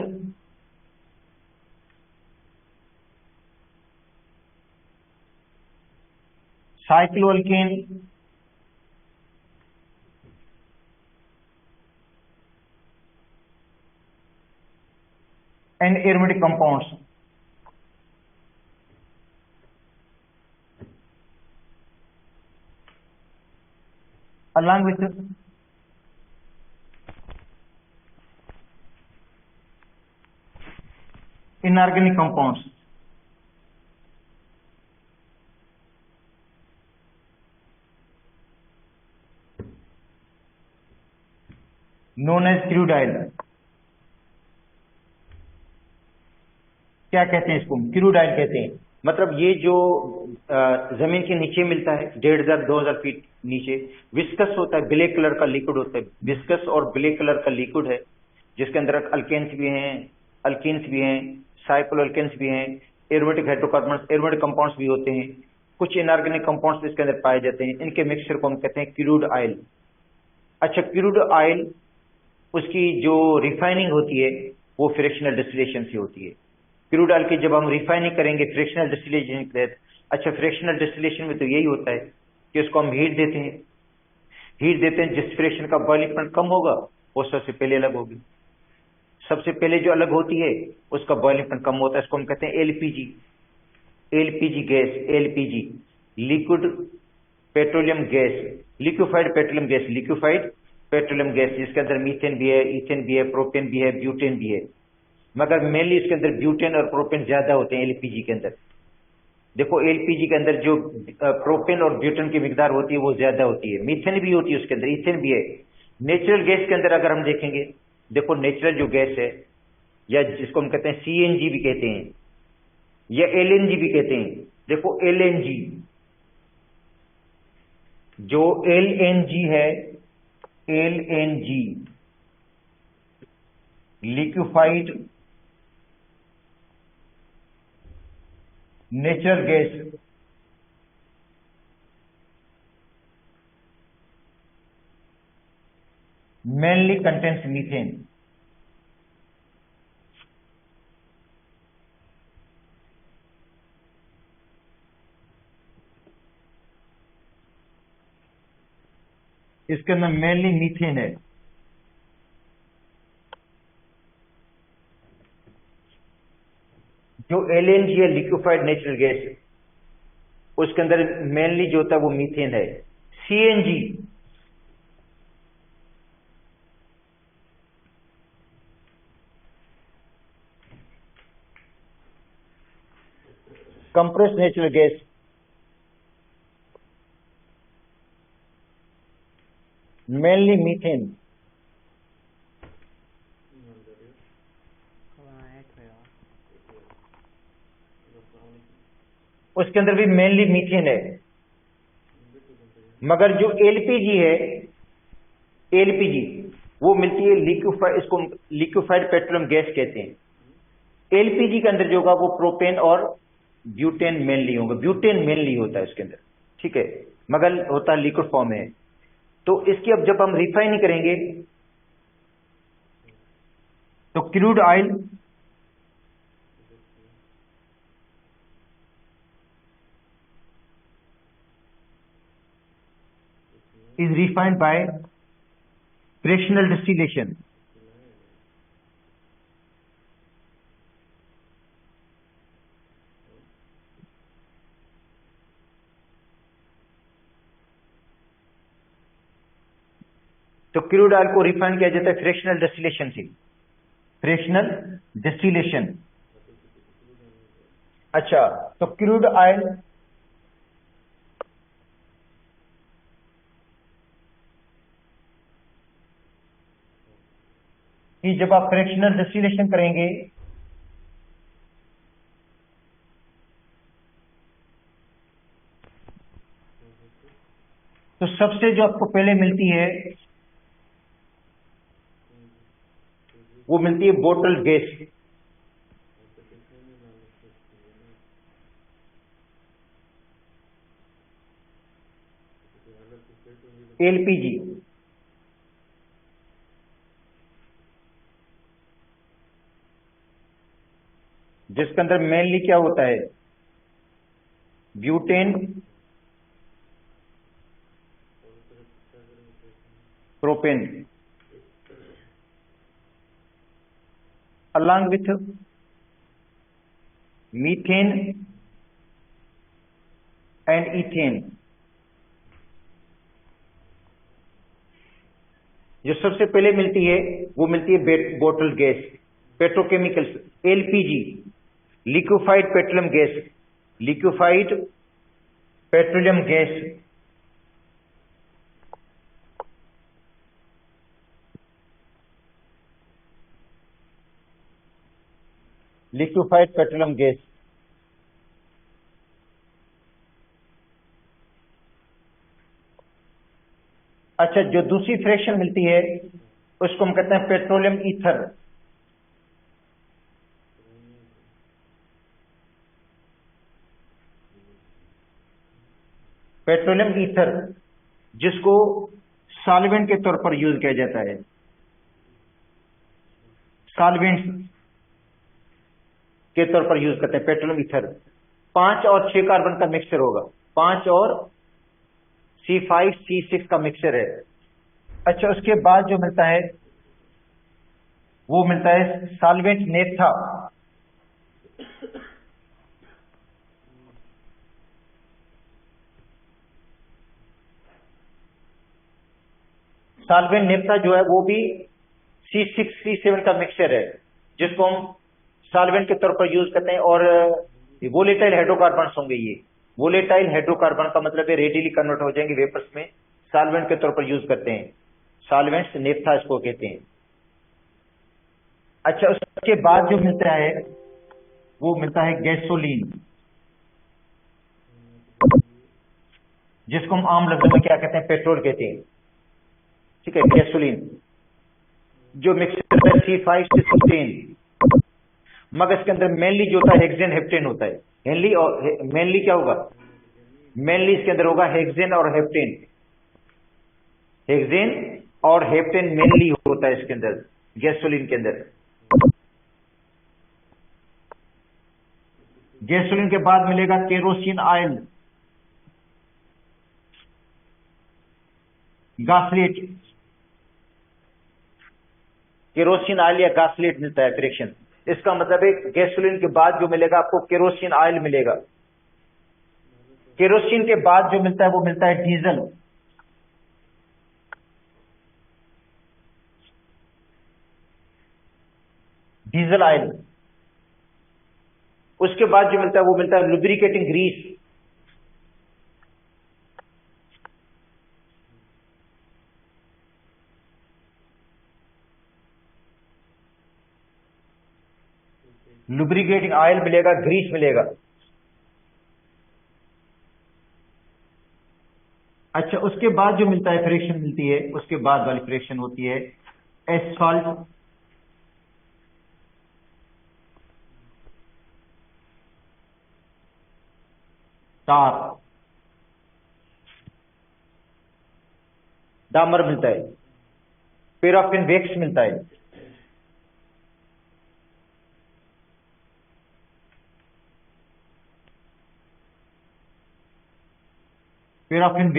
cycloalkane, and aromatic compounds. Along with inorganic compounds. Known as crude oil. क्या कहते हैं इसको? क्रूड ऑयल कहते हैं। मतलब ये जो जमीन के नीचे मिलता है 1500-2000 फीट नीचे, विस्कस होता है, ब्लैक कलर का लिक्विड होता है, विस्कस और ब्लैक कलर का लिक्विड है, जिसके अंदर अल्केन्स भी हैं, अल्कीन्स भी हैं, साइक्लोअल्केन्स भी हैं, एरोमेटिक हाइड्रोकार्बन्स, एरोमेटिक कंपाउंड्स भी होते हैं, कुछ इनऑर्गेनिक कंपाउंड्स इसके अंदर पाए जाते हैं। इनके मिक्सचर को हम कहते हैं क्रूड ऑयल। अच्छा, क्रूड ऑयल उसकी जो रिफाइनिंग होती है वो फ्रैक्शनल डिस्टिलेशन से होती है। क्रूड ऑयल की जब हम रिफाइनिंग करेंगे फ्रैक्शनल डिस्टिलेशन के तहत, अच्छा फ्रैक्शनल डिस्टिलेशन में तो यही होता है कि उसको हम हीट देते हैं, जिस फ्रैक्शन का बॉइलिंग पॉइंट कम होगा वो सबसे पहले अलग होगी, सबसे पहले जो अलग होती है उसका बॉइलिंग पॉइंट कम होता है, इसको हम कहते हैं LPG. LPG gas, LPG liquid petroleum gas, liquefied petroleum gas, liquefied petroleum gas, जिसके अंदर मीथेन भी है, इथेन भी है, प्रोपेन भी है, ब्यूटेन भी है, मगर मेनली इसके अंदर ब्यूटेन और प्रोपेन ज्यादा होते हैं एलपीजी के अंदर। देखो एलपीजी के अंदर जो प्रोपेन और ब्यूटेन की मिकदार होती है वो ज्यादा होती है, मीथेन भी होती है उसके अंदर, इथेन भी है। नेचुरल गैस के अंदर अगर हम देखेंगे, देखो नेचुरल जो गैस है या जिसको हम कहते हैं सीएनजी भी कहते हैं या एलएनजी भी कहते हैं, देखो एलएनजी, जो एलएनजी है, LNG liquefied natural gas, mainly contains methane. इसके अंदर मेनली मीथेन है। जो एलएनजी है, लिक्विफाइड नेचुरल गैस, उसके अंदर मेनली जो होता है वो मीथेन है। CNG, compressed natural gas, mainly methane. उसके अंदर भी मेनली मीथेन है, मगर जो एलपीजी है, एलपीजी वो मिलती है लिक्विफाइड, इसको लिक्विफाइड पेट्रोलियम गैस कहते हैं। एलपीजी के अंदर जो होगा वो प्रोपेन और ब्यूटेन मेनली होगा, ब्यूटेन मेनली होता है इसके अंदर, ठीक है, मगर होता है लिक्विड फॉर्म में। तो इसकी अब जब हम रिफाइन करेंगे तो crude oil is refined by fractional distillation. तो क्रूड ऑयल को रिफाइन किया जाता है फ्रैक्शनल डिस्टिलेशन से, फ्रैक्शनल डिस्टिलेशन। अच्छा, तो क्रूड ऑयल कि जब आप फ्रैक्शनल डिस्टिलेशन करेंगे तो सबसे जो आपको पहले मिलती है वो मिलती है बोटल गैस। एलपीजी, जिसके अंदर मेनली क्या होता है, butane, propane, along with methane and ethane। जो सबसे पहले मिलती है वो मिलती है bottle gas, petrochemicals, LPG, liquefied petroleum gas, liquefied petroleum gas. Liquefied petroleum gas. अच्छा, जो दूसरी फ्रैक्शन मिलती है उसको हम कहते हैं पेट्रोलियम ईथर। पेट्रोलियम ईथर जिसको सॉल्वेंट के तौर पर यूज किया जाता है, सॉल्वेंट के तौर पर यूज करते हैं पेट्रोलियम ईथर। 5 और 6 कार्बन का मिक्सचर होगा, 5 और C5C6 का मिक्सचर है। अच्छा, उसके बाद जो मिलता है वो मिलता है सॉल्वेंट नेफ्था। सॉल्वेंट नेफ्था जो है वो भी C6C7 का मिक्सचर है, जिसको हम सॉल्वेंट के तौर पर यूज करते हैं। और वोलेटाइल हाइड्रोकार्बन होंगे ये, वोलेटाइल हाइड्रोकार्बन का मतलब है रेडिली कन्वर्ट हो जाएंगे वेपर्स में, सॉल्वेंट के तौर पर यूज करते हैं, सॉल्वेंट्स नेफ्था इसको कहते हैं। अच्छा, उसके बाद जो मिलता है वो मिलता है गैसोलीन, जिसको हम आम लफ्जों में क्या कहते हैं, पेट्रोल कहते हैं, ठीक है, गैसोलीन, जो मिक्सचर है C5C16। मगर इसके अंदर मेनली जो होता है हेक्सेन हेप्टेन होता है, मेनली, और मेनली क्या होगा, मेनली इसके अंदर होगा हेक्सेन और हेप्टेन, हेक्सेन और हेप्टेन मेनली होता है इसके अंदर, गैसोलीन के अंदर। गैसोलीन के बाद मिलेगा केरोसिन ऑयल, गासलेट, केरोसिन ऑयल या गासलेट मिलता है फ्रैक्शन। इसका मतलब है गैसोलीन के बाद जो मिलेगा आपको केरोसिन ऑयल मिलेगा। केरोसिन के बाद जो मिलता है वो मिलता है डीजल, डीजल ऑयल। उसके बाद जो मिलता है वो मिलता है लुब्रिकेटिंग ग्रीस। लुब्रिकेटिंग ऑयल मिलेगा, ग्रीस मिलेगा। अच्छा, उसके बाद जो मिलता है फ्रिक्शन मिलती है, उसके बाद वाली फ्रिक्शन होती है एस्फाल्ट, टार, डामर मिलता है, पैराफिन वैक्स मिलता है। पैराफिन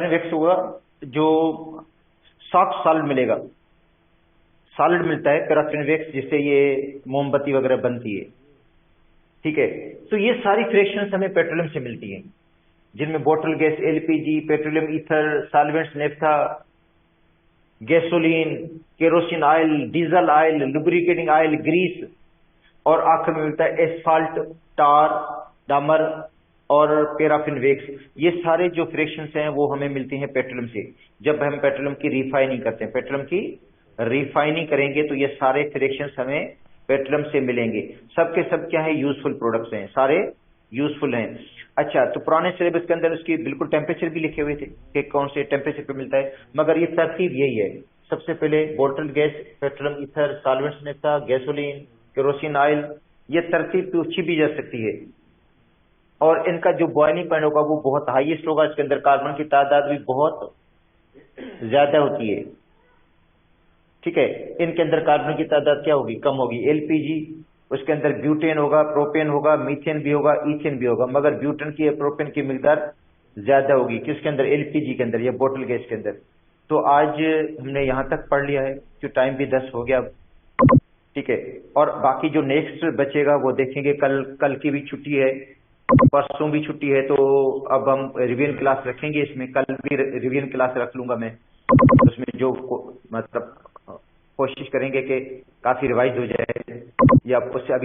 वैक्स होगा, जो सॉफ्ट सॉलिड मिलेगा, सॉलिड मिलता है पैराफिन वैक्स, जिससे ये मोमबत्ती वगैरह बनती है। ठीक है, तो ये सारी फ्रैक्शंस हमें पेट्रोलियम से मिलती हैं, जिनमें बोतल gas, LPG, petroleum ether, solvents, naphtha, gasoline, kerosene oil, diesel oil, lubricating oil, grease, और आखिर में मिलता है एस्फाल्ट, टार, डामर और पैराफिन वैक्स। ये सारे जो फ्रैक्शंस हैं वो हमें मिलते हैं पेट्रोलियम से। जब हम पेट्रोलियम की रिफाइनिंग करते हैं, पेट्रोलियम की रिफाइनिंग करेंगे तो ये सारे फ्रैक्शंस हमें पेट्रोलियम से मिलेंगे। सब के सब क्या है, यूजफुल प्रोडक्ट्स हैं, सारे यूजफुल हैं। अच्छा, तो पुराने सिलेबस के अंदर उसकी बिल्कुल टेम्परेचर भी लिखे हुए थे कि कौन से टेम्परेचर पे मिलता है, मगर ये तरतीब यही है। सबसे पहले बोतल gas, petroleum ether, solvents, naphtha, gasoline, kerosene oil, ये तरतीब पूछी भी जा सकती है। और इनका जो बॉइलिंग पॉइंट होगा वो बहुत हाईएस्ट होगा, इसके अंदर कार्बन की तादाद भी बहुत ज्यादा होती है। ठीक है, इनके अंदर कार्बन की तादाद क्या होगी, कम होगी। एलपीजी, उसके अंदर ब्यूटेन होगा, प्रोपेन होगा, मीथेन भी होगा, ईथेन भी होगा, मगर ब्यूटेन की या प्रोपेन की मिकदार ज्यादा होगी किसके अंदर, एलपीजी के अंदर या बोतल गैस के अंदर। तो आज हमने यहां तक पढ़ लिया है, जो टाइम भी 10 हो गया। ठीक है, और बाकी जो नेक्स्ट बचेगा वो देखेंगे। कल की भी छुट्टी है, परसों भी छुट्टी है, तो अब हम रिवीजन क्लास रखेंगे। इसमें कल भी रिवीजन क्लास रख लूंगा मैं, उसमें जो मतलब कोशिश करेंगे कि काफी रिवाइज हो जाए, या उससे अभी